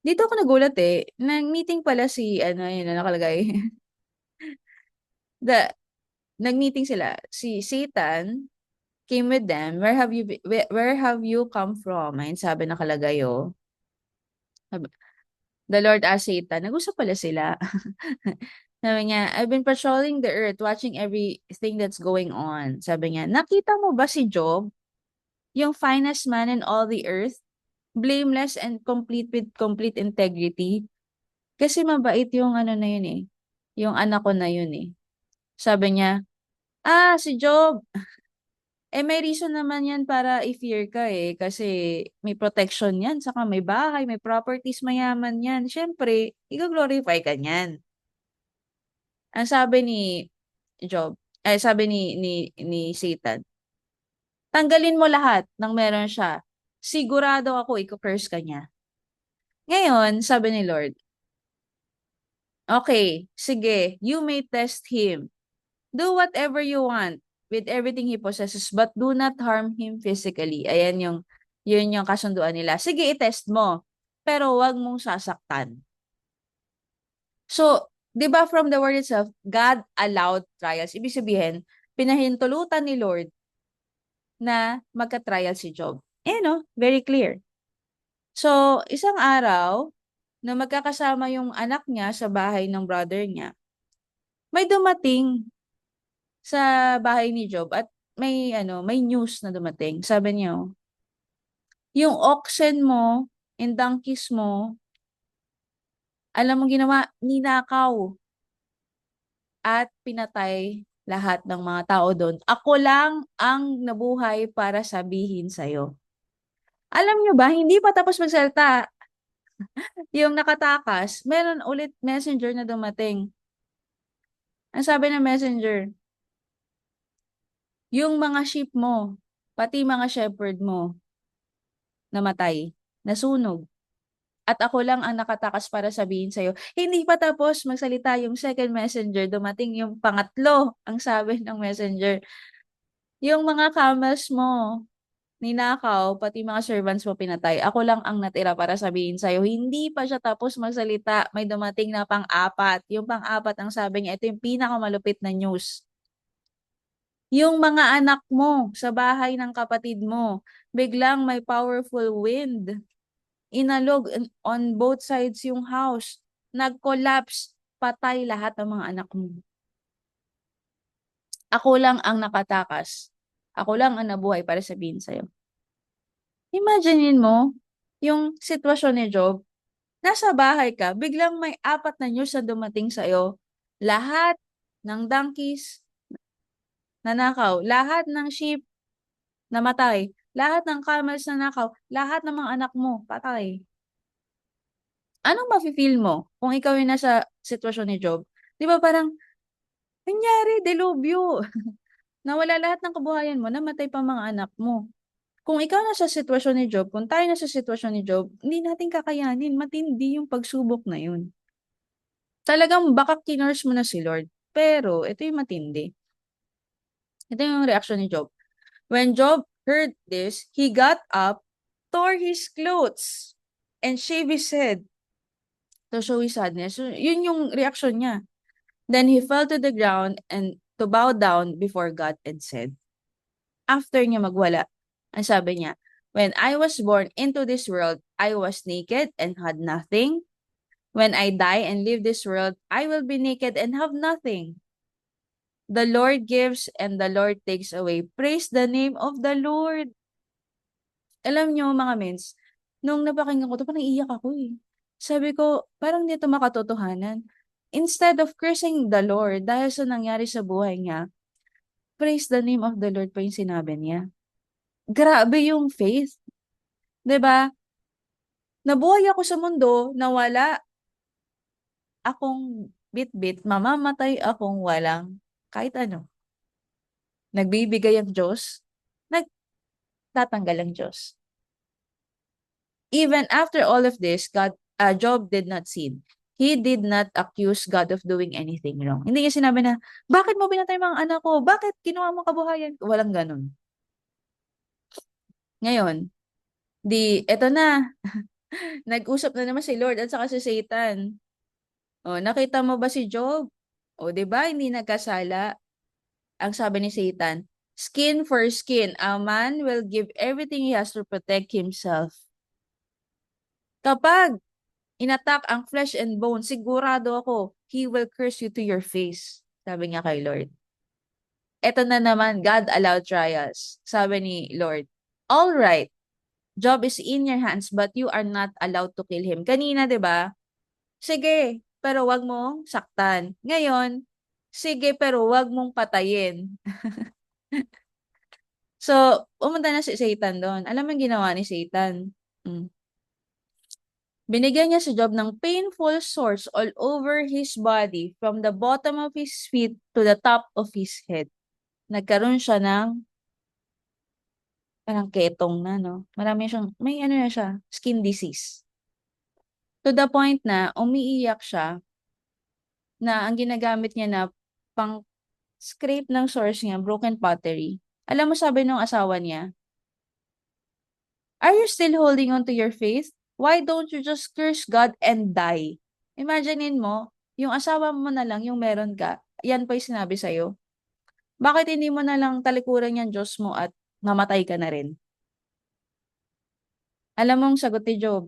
S1: Dito ako nagulat eh. Nag-meeting pala si, ano, yun na nakalagay. The, nag-meeting sila. Si Satan came with them. Where have you come from? Ayun, sabi nakalagay The Lord asked Satan. Nag-usap pala sila. Sabi niya, I've been patrolling the earth, watching everything that's going on. Sabi niya, nakita mo ba si Job? Yung finest man in all the earth? Blameless and complete with complete integrity. Kasi mabait yung ano na yun eh. Yung anak ko na yun eh. Sabi niya, si Job. May reason naman yan para i-fear ka eh. Kasi may protection yan. Saka may bahay, may properties, mayaman yan. Siyempre, i-glorify ka niyan. Ang sabi ni Job, sabi ni Satan, tanggalin mo lahat ng meron siya. Sigurado ako i-curse ka niya. Ngayon, sabi ni Lord, okay, sige, you may test him. Do whatever you want with everything he possesses, but do not harm him physically. Ayan yun yung kasunduan nila. Sige, i-test mo. Pero wag mong sasaktan. So, di ba from the word itself, God allowed trials. Ibig sabihin, pinahintulutan ni Lord na magka-trial si Job. No, very clear. So, isang araw, na magkakasama yung anak niya sa bahay ng brother niya, may dumating sa bahay ni Job at may news na dumating. Sabi niya, yung oxen mo and donkeys mo, alam mo ginawa, ninakaw at pinatay lahat ng mga tao doon. Ako lang ang nabuhay para sabihin sa'yo. Alam nyo ba, hindi pa tapos magsalita yung nakatakas, meron ulit messenger na dumating. Ang sabi ng messenger, yung mga sheep mo, pati mga shepherd mo, namatay, nasunog. At ako lang ang nakatakas para sabihin sa'yo. Hindi pa tapos magsalita yung second messenger, dumating yung pangatlo, ang sabi ng messenger. Yung mga camels mo, ninakaw, pati mga servants mo pinatay. Ako lang ang natira para sabihin sa'yo. Hindi pa siya tapos magsalita, may dumating na pang-apat. Yung pang-apat ang sabi niya, ito yung pinakamalupit na news. Yung mga anak mo sa bahay ng kapatid mo, biglang may powerful wind. Inalog on both sides yung house. Nag-collapse, patay lahat ng mga anak mo. Ako lang ang nakatakas. Ako lang ang nabuhay para sabihin sa'yo. Imaginein mo, yung sitwasyon ni Job, nasa bahay ka, biglang may apat na news na dumating sa'yo. Lahat ng donkeys, nanakaw. Lahat ng sheep, namatay. Lahat ng camels nanakaw. Lahat ng mga anak mo, patay. Anong mafe-feel mo kung ikaw yung nasa sitwasyon ni Job? Di ba parang, nangyari, delubyo. Nawala lahat ng kabuhayan mo, namatay pa mga anak mo. Kung ikaw nasa sitwasyon ni Job, kung tayo nasa sitwasyon ni Job, hindi natin kakayanin, matindi yung pagsubok na yun. Talagang baka kinurse mo na si Lord. Pero, ito yung matindi. Ito yung reaction ni Job. When Job heard this, he got up, tore his clothes, and shaved his head to show his sadness. So, yun yung reaction niya. Then he fell to the ground and to bow down before God and said, after niya magwala, ang sabi niya, when I was born into this world, I was naked and had nothing. When I die and leave this world, I will be naked and have nothing. The Lord gives and the Lord takes away. Praise the name of the Lord. Alam niyo mga mens, nung napakinggan ko to, parang iyak ako eh. Sabi ko, parang dito makatotohanan. Instead of cursing the Lord dahil sa nangyari sa buhay niya, praise the name of the Lord pa yung sinabi niya. Grabe yung faith. 'Di ba? Nabuhay ako sa mundo na wala akong bit-bit, mamamatay akong walang kahit ano. Nagbibigay ang Diyos, nagtatanggal ang Diyos. Even after all of this, Job did not sin. He did not accuse God of doing anything wrong. Hindi niya sinabi na, bakit mo pinatay mga anak ko? Bakit kinuha mo kabuhayan? Walang ganun. Ngayon, eto na. Nag-usap na naman si Lord at saka si Satan. O, nakita mo ba si Job? O, di ba hindi nagkasala? Ang sabi ni Satan, skin for skin, a man will give everything he has to protect himself. Kapag inattack ang flesh and bone, sigurado ako, he will curse you to your face. Sabi niya kay Lord. Eto na naman, God allowed trials. Sabi ni Lord, all right, Job is in your hands, but you are not allowed to kill him. Kanina, di ba? Sige, pero wag mong saktan. Ngayon, sige, pero wag mong patayin. So, pumunta na si Satan doon. Alam mo yung ginawa ni Satan? Mm. Binigyan niya si Job ng painful sores all over his body from the bottom of his feet to the top of his head. Nagkaroon siya ng parang ketong na, no? Marami siyang, may ano na siya, skin disease. To the point na umiiyak siya na ang ginagamit niya na pang scrape ng sores niya, broken pottery. Alam mo sabi ng asawa niya, "Are you still holding on to your faith? Why don't you just curse God and die?" Imaginein mo, yung asawa mo na lang yung meron ka, yan pa yung sinabi sa'yo. Bakit hindi mo na lang talikuran yung Diyos mo at mamatay ka na rin? Alam mong sagot ni Job,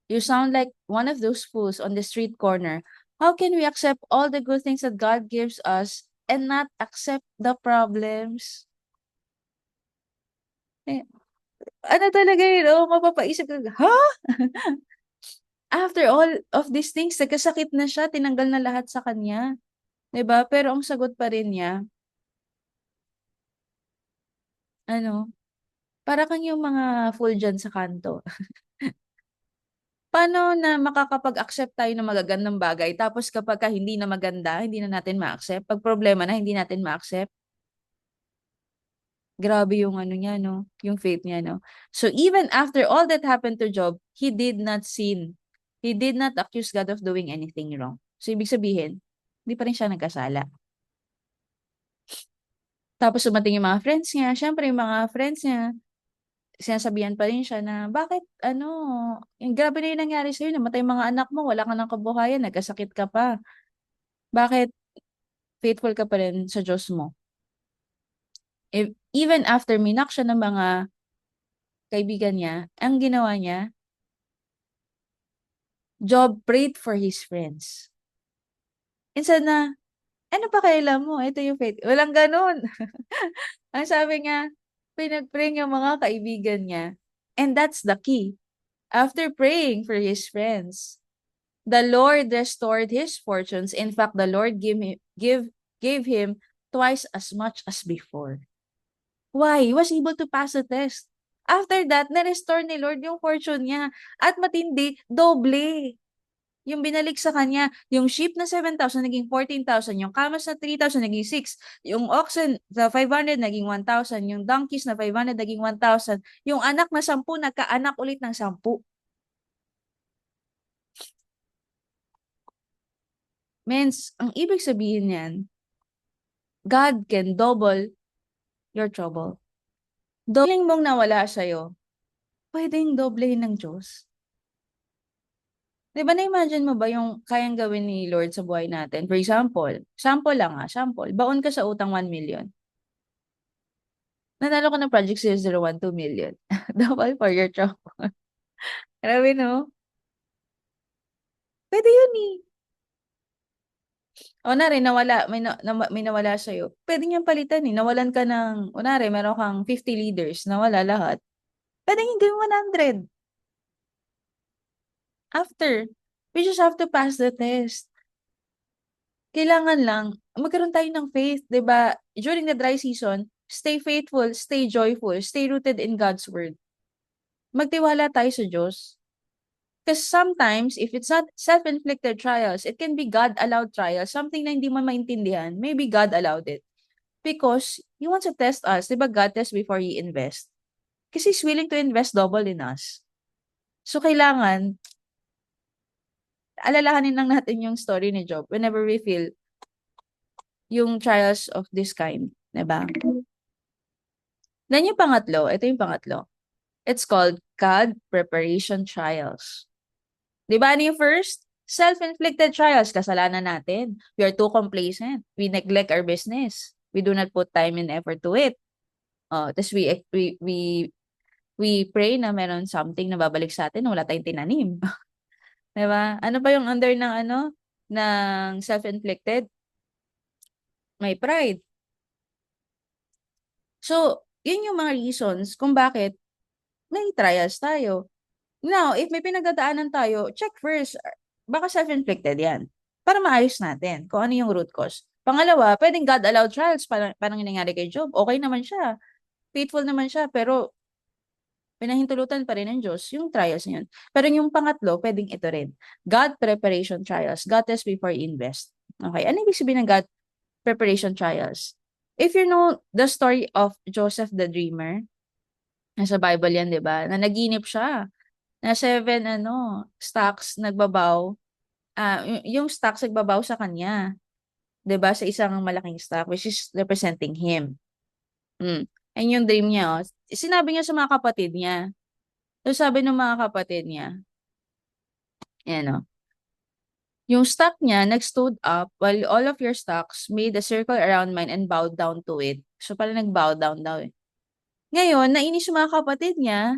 S1: "You sound like one of those fools on the street corner. How can we accept all the good things that God gives us and not accept the problems?" Eh, ano talaga yun, oh, mapapaisip ka, ha? After all of these things, nagkasakit na siya, tinanggal na lahat sa kanya. 'Di ba? Pero ang sagot pa rin niya, ano, para kang yung mga fool diyan sa kanto. Paano na makakapag-accept tayo ng magagandang bagay tapos kapagka hindi na maganda, hindi na natin ma-accept, 'pag problema na hindi natin ma-accept? Grabe yung ano niya 'no, yung faith niya 'no. So even after all that happened to Job, he did not sin. He did not accuse God of doing anything wrong. So ibig sabihin, hindi pa rin siya nagkasala. Tapos dumating yung mga friends niya, siyempre yung mga friends niya, sinasabihan pa rin siya na, "Bakit ano, grabe na yung nangyari sa'yo, namatay yung mga anak mo, wala ka ng kabuhayan, nagkasakit ka pa. Bakit faithful ka pa rin sa Diyos mo?" Even after minak siya ng mga kaibigan niya, ang ginawa niya, Job prayed for his friends. Instead na, "Ano pakialam mo, ito yung faith." Walang gano'n. Ang sabi niya, pinag-pray niya mga kaibigan niya. And that's the key. After praying for his friends, the Lord restored his fortunes. In fact, the Lord gave him twice as much as before. Why? He was able to pass the test. After that, na-restore ni Lord yung fortune niya. At matindi, doble. Yung binalik sa kanya, yung sheep na 7,000 naging 14,000, yung camels na 3,000 naging 6, yung oxen na 500 naging 1,000, yung donkeys na 500 naging 1,000, yung anak na 10 nagkaanak ulit ng 10. Means, ang ibig sabihin niyan, God can double your trouble. Dobling mong nawala sa'yo, pwedeng doblehin ng Diyos. Di ba na-imagine mo ba yung kayang gawin ni Lord sa buhay natin? For example, sample lang sample, baon ka sa utang 1 million. Nanalo ka ng project 001, 2 million. Double for your trouble. Grabe no? Pwede yun eh. Kunwari, nawala, may nawala sa'yo. Pwede niyang palitan eh. Nawalan ka ng, kunwari, meron kang 50 leaders, nawala lahat. Pwede niyang gawin 100. After, we just have to pass the test. Kailangan lang, magkaroon tayo ng faith, 'di ba? During the dry season, stay faithful, stay joyful, stay rooted in God's word. Magtiwala tayo sa Diyos. Because sometimes, if it's not self-inflicted trials, it can be God-allowed trials, something na hindi mo maintindihan, maybe God allowed it. Because He wants to test us. Di ba God tests before He invest? Kasi He's willing to invest double in us. So, kailangan, alalahanin lang natin yung story ni Job whenever we feel yung trials of this kind. Diba? Then yung pangatlo, ito yung pangatlo. It's called God preparation trials. Di ba ano yung first? Self-inflicted trials, kasalanan natin. We are too complacent. We neglect our business. We do not put time and effort to it. Tapos we pray na meron something na babalik sa atin na wala tayong tinanim. Di ba? Ano pa yung under ng ng self-inflicted? May pride. So, yun yung mga reasons kung bakit may trials tayo. Now, if may pinagdadaanan tayo, check first. Baka self-inflicted yan. Para maayos natin kung ano yung root cause. Pangalawa, pwedeng God-allowed trials. Parang nangyari kay Job. Okay naman siya. Faithful naman siya. Pero pinahintulutan pa rin ng Diyos yung trials na yun. Pero yung pangatlo, pwedeng ito rin. God preparation trials. God test before you invest. Okay, ano ibig sabihin ng God preparation trials? If you know the story of Joseph the Dreamer, nasa Bible yan, di ba? Na naginip siya na 7 stocks nagbabaw, yung stocks nagbabaw sa kanya, 'di ba? Sa isang malaking stock which is representing him. Mm. And yung dream niya, sinabi niya sa mga kapatid niya. So sabi ng mga kapatid niya, ayan yung stock niya nag-stood up while all of your stocks made a circle around mine and bowed down to it. So parang nag-bow down daw eh. Ngayon, nainis yung mga kapatid niya,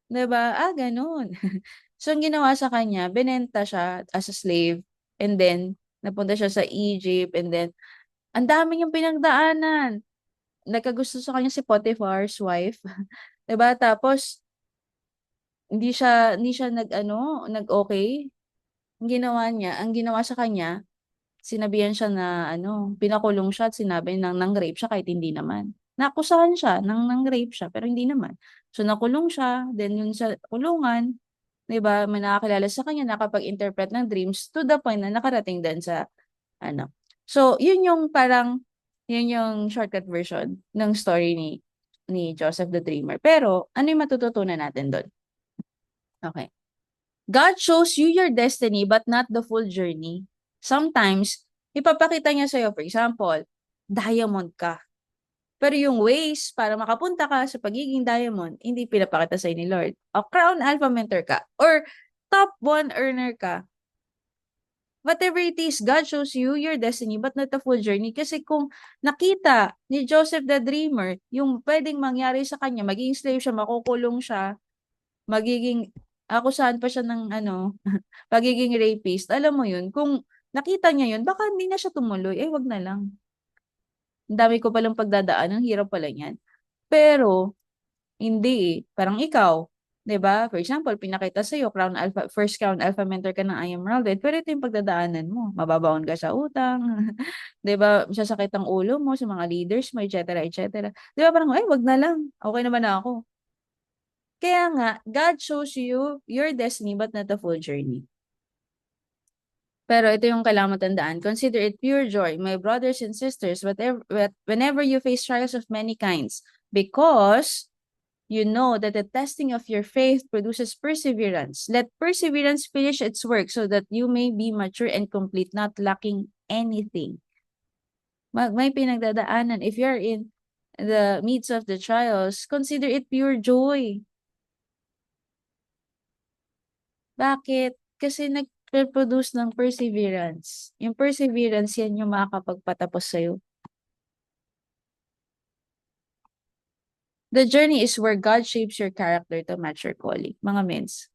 S1: 'di ba? Ganun. So, ang ginawa sa kanya, binenta siya as a slave and then napunta siya sa Egypt and then ang dami niyang pinagdaanan. Nagkagusto sa kanya si Potiphar's wife, 'di ba? Tapos hindi siya nag-okay. Ang ginawa sa kanya, sinabihan siya na pinakulong siya at sinabi ng rape siya kahit hindi naman. Naakusahan siya ng rape siya pero hindi naman. So nakulong siya, then yun sa kulungan, 'di ba, may nakakilala sa kanya, nakapag-interpret ng dreams to the point na nakarating din sa ano. So, yun yung shortcut version ng story ni Joseph the Dreamer. Pero, ano yung matututunan natin doon? Okay. God shows you your destiny but not the full journey. Sometimes, ipapakita niya sa'yo, for example, diamond ka. Pero yung ways para makapunta ka sa pagiging diamond, hindi pinapakita sa'yo ni Lord. O crown alpha mentor ka. Or top 1 earner ka. Whatever it is, God shows you your destiny but not the full journey. Kasi kung nakita ni Joseph the Dreamer, yung pwedeng mangyari sa kanya, magiging slave siya, makukulong siya, magiging, akusahan pa siya ng pagiging rapist. Alam mo yun, kung nakita niya yun, baka hindi na siya tumuloy. Wag na lang. Ang dami ko palang pagdadaan, ang hirap pala niyan. Pero, hindi eh. Parang ikaw, 'di ba? For example, pinakita sa iyo first Crown Alpha mentor ka ng I Am Welded, pero ito yung pagdadaanan mo. Mababaon ka sa utang, 'di ba? Sasakit ang ulo mo sa mga leaders mo, etc., etc. 'Di ba parang, wag na lang. Okay naman na ako. Kaya nga, God shows you your destiny but not the full journey. Pero ito yung kailangan matandaan. Consider it pure joy, my brothers and sisters, whenever you face trials of many kinds, because you know that the testing of your faith produces perseverance. Let perseverance finish its work so that you may be mature and complete, not lacking anything. May pinagdadaanan. If you're in the midst of the trials, consider it pure joy. Bakit? Kasi nag-produce ng perseverance. Yung perseverance, yan yung makakapagpatapos sa'yo. The journey is where God shapes your character to match your calling. Mga mens.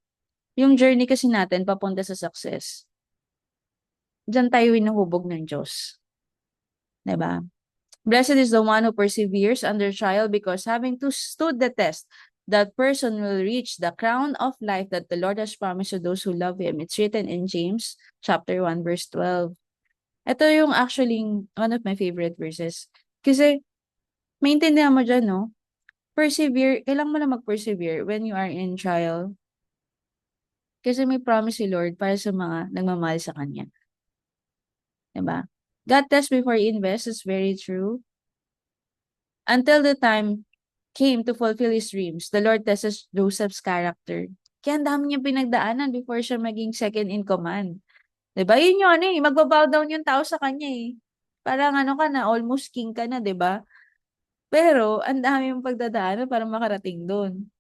S1: Yung journey kasi natin papunta sa success. Diyan tayo hinuhubog ng Diyos. Diba? Blessed is the one who perseveres under trial because having stood the test, that person will reach the crown of life that the Lord has promised to those who love Him. It's written in James chapter 1 verse 12. Ito yung actually one of my favorite verses. Kasi maintindihan mo dyan, no? Persevere, kailangan mo na mag-persevere when you are in trial. Kasi may promise si Lord para sa mga nagmamahal sa Kanya. Diba? God test before you invest is very true. Until the time came to fulfill his dreams, the Lord tests Joseph's character. Kaya ang dami niyang pinagdaanan before siya maging second in command. Diba? Yun yung magbabow down yung tao sa kanya eh. Parang ka na, almost king ka na, diba? Pero, ang dami yung pagdadaanan para makarating doon.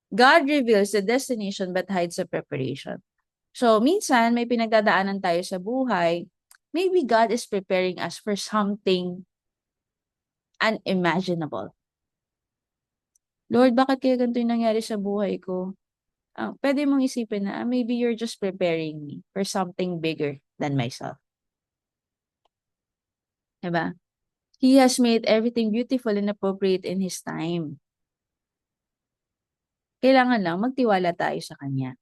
S1: God reveals the destination but hides the preparation. So, minsan, may pinagdadaanan tayo sa buhay. Maybe God is preparing us for something unimaginable. Lord, bakit kaya ganito yung nangyari sa buhay ko? Pwede mong isipin na maybe you're just preparing me for something bigger than myself. Diba? He has made everything beautiful and appropriate in His time. Kailangan lang magtiwala tayo sa Kanya.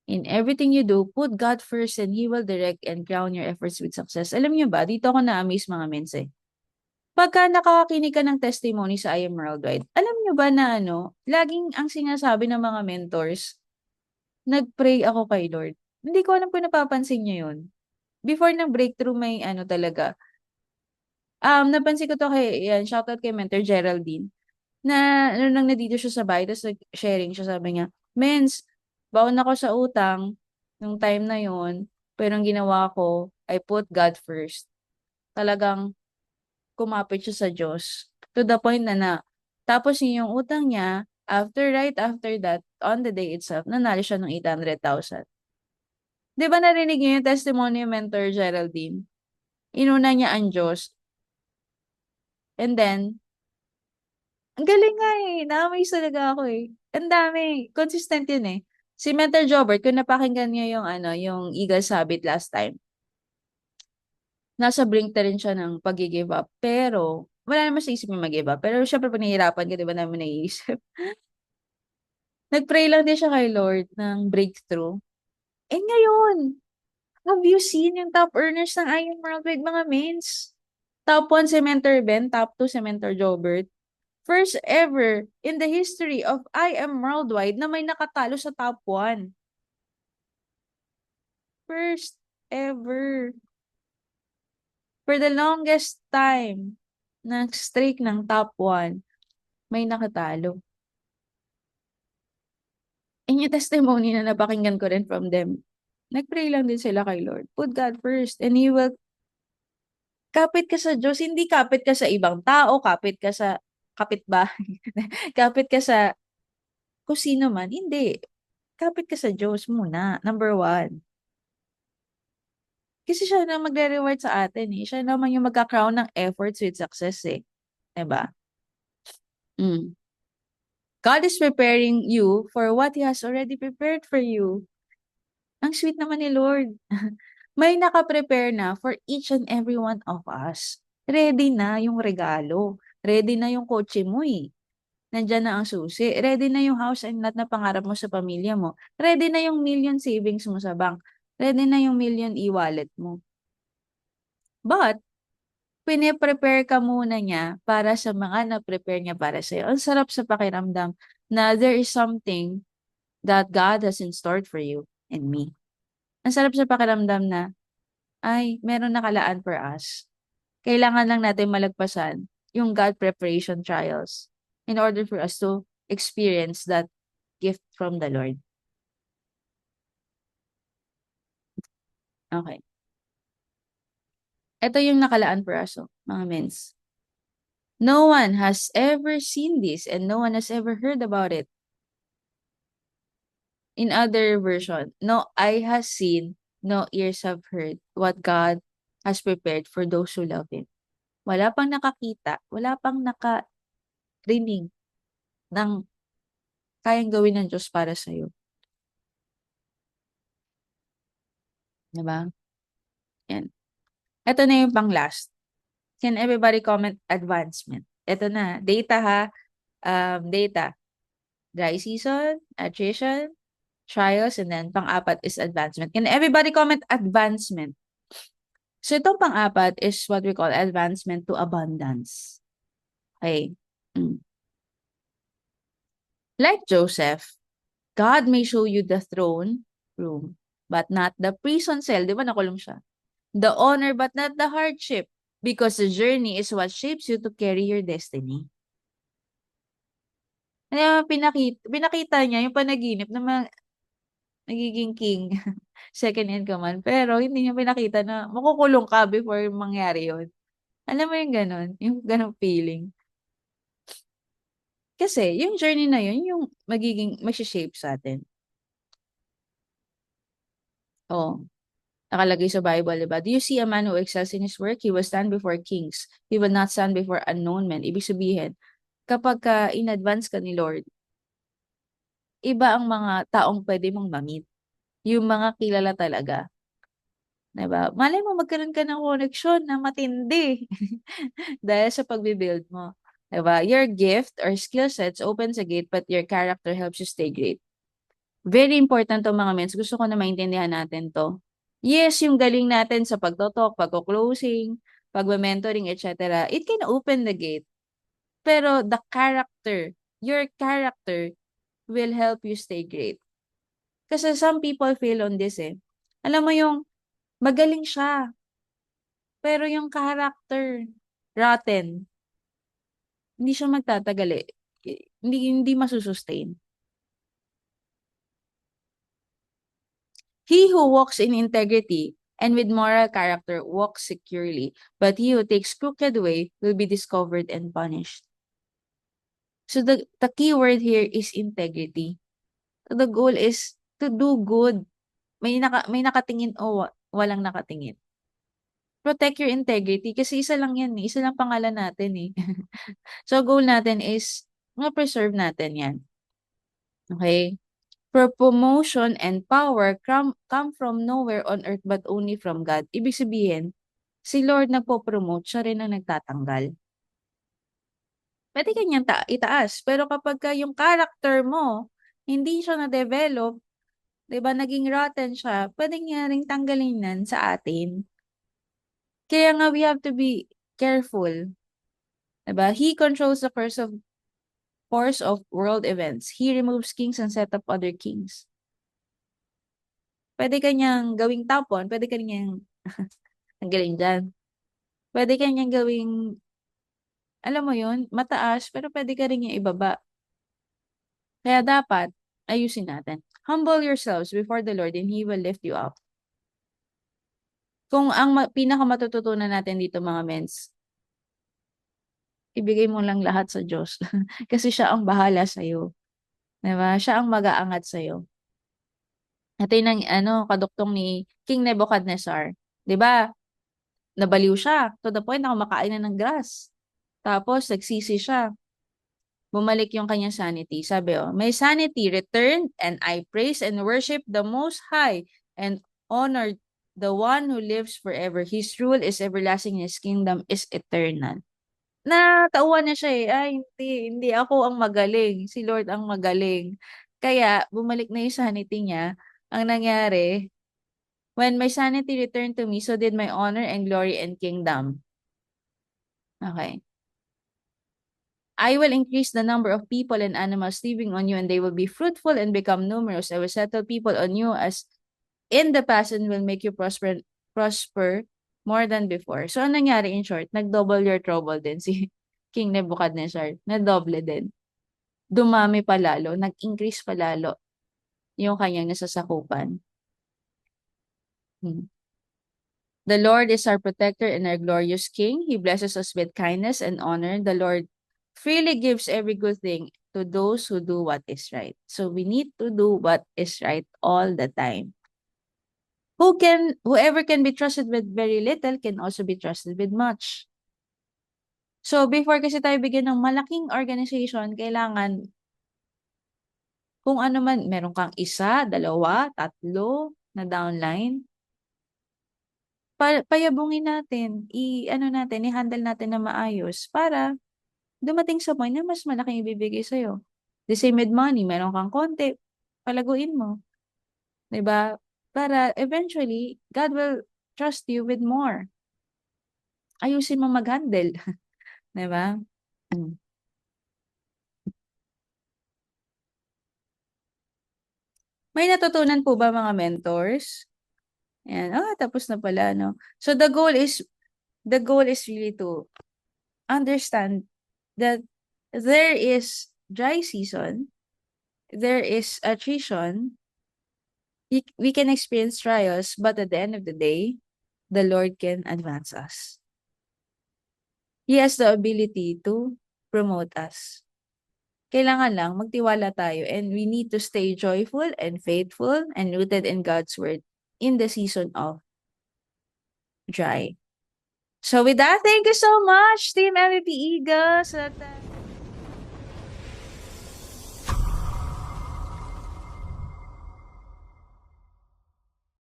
S1: In everything you do, put God first and He will direct and crown your efforts with success. Alam niyo ba, dito ako na-amaze mga mense. Pagka nakakakinig ka ng testimony sa I Am Worldwide, alam niyo ba na ano, laging ang sinasabi ng mga mentors, nag-pray ako kay Lord. Hindi ko alam kung napapansin niyo yun. Before ng breakthrough may ano talaga, napansin ko 'to kay yan, shoutout kay Mentor Geraldine, na ano nang nandito siya sa bahay ta's nag-sharing siya sabi niya, "Mens, baon ako sa utang nung time na yun, pero ang ginawa ko, I put God first." Talagang kumapit siya sa Diyos to the point na tapos yung utang niya, right after that, on the day itself, nanalo siya ng 800,000. 'Di ba narinig niyo yung testimony ni Mentor Geraldine? Inuna niya ang Diyos and then ang galing nga, eh, na-amaze talaga ako, eh. Ang dami, consistent yun, eh. Si Mentor Jobert kung napakinggan niyo yung ano, yung Eagles Habit last time, nasa brink na rin siya ng paggi-give up. Pero wala naman sa isip niya mag-give up, pero siyempre 'pag nahihirapan ka 'di ba naman naiisip. Nag-pray lang din siya kay Lord ng breakthrough. Eh, ngayon, have you seen yung top earners ng Iron Worldwide mga mains? Top 1 si Mentor Ben, top 2 si Mentor Jobert. First ever in the history of I Am Worldwide na may nakatalo sa top 1. First ever. For the longest time na streak ng top 1, may nakatalo. And yung testimony na napakinggan ko rin from them, nag-pray lang din sila kay Lord. Put God first and He will kapit ka sa Diyos, hindi kapit ka sa ibang tao, kapit ka sa kapitbahay, kapit ka sa kung sino man, hindi. Kapit ka sa Diyos muna, number 1. Kasi siya na magre-reward sa atin, eh. Siya naman yung magka-crown ng efforts with success, eh. 'Di ba? Hmm. God is preparing you for what He has already prepared for you. Ang sweet naman ni Lord. May naka-prepare na for each and every one of us. Ready na yung regalo. Ready na yung kotse mo, eh. Nandiyan na ang susi. Ready na yung house and lot na pangarap mo sa pamilya mo. Ready na yung million savings mo sa bank. Ready na yung million e-wallet mo. But, pine-prepare ka muna niya para sa mga na-prepare niya para sa'yo. Ang sarap sa pakiramdam na there is something that God has in store for you and me. Ang sarap sa pakiramdam na, ay, meron nakalaan for us. Kailangan lang natin malagpasan yung God preparation trials in order for us to experience that gift from the Lord. Okay. Ito yung nakalaan for us, oh, mga mens. No one has ever seen this and no one has ever heard about it. In other version, no eye has seen, no ears have heard what God has prepared for those who love Him. Wala pang nakakita, wala pang nakarinig ng kayang gawin ng Diyos para sa'yo. Diba? Yan. Ito na yung pang last. Can everybody comment advancement? Ito na. Data ha. Data. Dry season, attrition, trials, and then pang-apat is advancement. Can everybody comment advancement? So itong pang-apat is what we call advancement to abundance. Okay. Like Joseph, God may show you the throne room, but not the prison cell. Di ba nakulong siya? The honor, but not the hardship. Because the journey is what shapes you to carry your destiny. Kaya pinakita niya yung panaginip na nagiging king, second in command. Pero hindi niya pinakita na makukulong ka before mangyari yun. Alam mo yung ganon? Yung ganong feeling. Kasi yung journey na yun, yung mag-shape sa atin. Oh, nakalagay sa Bible, diba? Do you see a man who excels in his work? He will stand before kings. He will not stand before unknown men. Ibig sabihin, kapag in-advance ka ni Lord, iba ang mga taong pwede mong ma-meet. Yung mga kilala talaga. Diba? Malay mo magkaroon ka ng connection na matindi dahil sa pagbibuild mo. Diba? Your gift or skill sets opens a gate but your character helps you stay great. Very important to mga mens. Gusto ko na maintindihan natin to. Yes, yung galing natin sa pagtotalk, pagko-closing, pag-mentoring, etc., it can open the gate. Pero the character, your character will help you stay great. Kasi some people fail on this eh. Alam mo yung magaling siya, pero yung character, rotten. Hindi siya magtatagal eh. Hindi masusustain. He who walks in integrity and with moral character walks securely, but he who takes crooked way will be discovered and punished. So the key word here is integrity. So the goal is to do good. May nakatingin o walang nakatingin. Protect your integrity kasi isa lang yan eh. Isa lang pangalan natin eh. So goal natin is ma-preserve natin yan. Okay? For promotion and power come from nowhere on earth but only from God. Ibig sabihin, si Lord nagpo-promote, siya rin ang nagtatanggal. Pwede kanyang itaas. Pero kapag yung character mo, hindi siya na-develop, 'di ba, naging rotten siya, pwede niya ring tanggalin yan sa atin. Kaya nga we have to be careful. 'Di ba? He controls the course of world events. He removes kings and set up other kings. Pwede kanyang gawing tapon, pwede kanyang ang galing dyan. Pwede kanyang gawing, alam mo yun, mataas, pero pwede ka rin yung ibaba. Kaya dapat, ayusin natin. Humble yourselves before the Lord and He will lift you up. Kung ang pinakamatututunan natin dito mga mens, ibigay mo lang lahat sa Diyos. Kasi siya ang bahala sa'yo. Diba? Siya ang mag-aangat sa'yo. Ito yung kaduktong ni King Nebuchadnezzar. Diba? Nabaliw siya. To the point na kumakain na ng grass. Tapos, nagsisi siya. Bumalik yung kanyang sanity. Sabi, my sanity returned and I praise and worship the Most High and honored the one who lives forever. His rule is everlasting and His kingdom is eternal. Natauhan na siya eh. Ay, hindi ako ang magaling. Si Lord ang magaling. Kaya, bumalik na yung sanity niya. Ang nangyari, when my sanity returned to me, so did my honor and glory and kingdom. Okay. I will increase the number of people and animals living on you, and they will be fruitful and become numerous. I will settle people on you as in the past and will make you prosper more than before. So, anong nangyari in short? Nag-double your trouble din si King Nebuchadnezzar. Nag-double din. Dumami pa lalo, nag-increase pa lalo yung kanyang nasasakupan. The Lord is our protector and our glorious King. He blesses us with kindness and honor. The Lord freely gives every good thing to those who do what is right. So we need to do what is right all the time. Whoever can be trusted with very little can also be trusted with much. So before kasi tayo bigyan ng malaking organization, kailangan kung ano man, meron kang isa, dalawa, tatlo na downline, payabungin natin, i-handle natin na maayos para dumating sa point na mas malaking ibibigay sa'yo. The same with money, meron kang konti, palaguin mo. 'Di ba? Para eventually, God will trust you with more. Ayusin mo mag-handle. 'Di ba? May natutunan po ba mga mentors? Ayan. Tapos na pala, no? So the goal is really to understand that there is dry season, there is attrition, we can experience trials, but at the end of the day, the Lord can advance us. He has the ability to promote us. Kailangan lang magtiwala tayo and we need to stay joyful and faithful and rooted in God's word in the season of dry. So with that, thank you so much, Team MVP Eagles.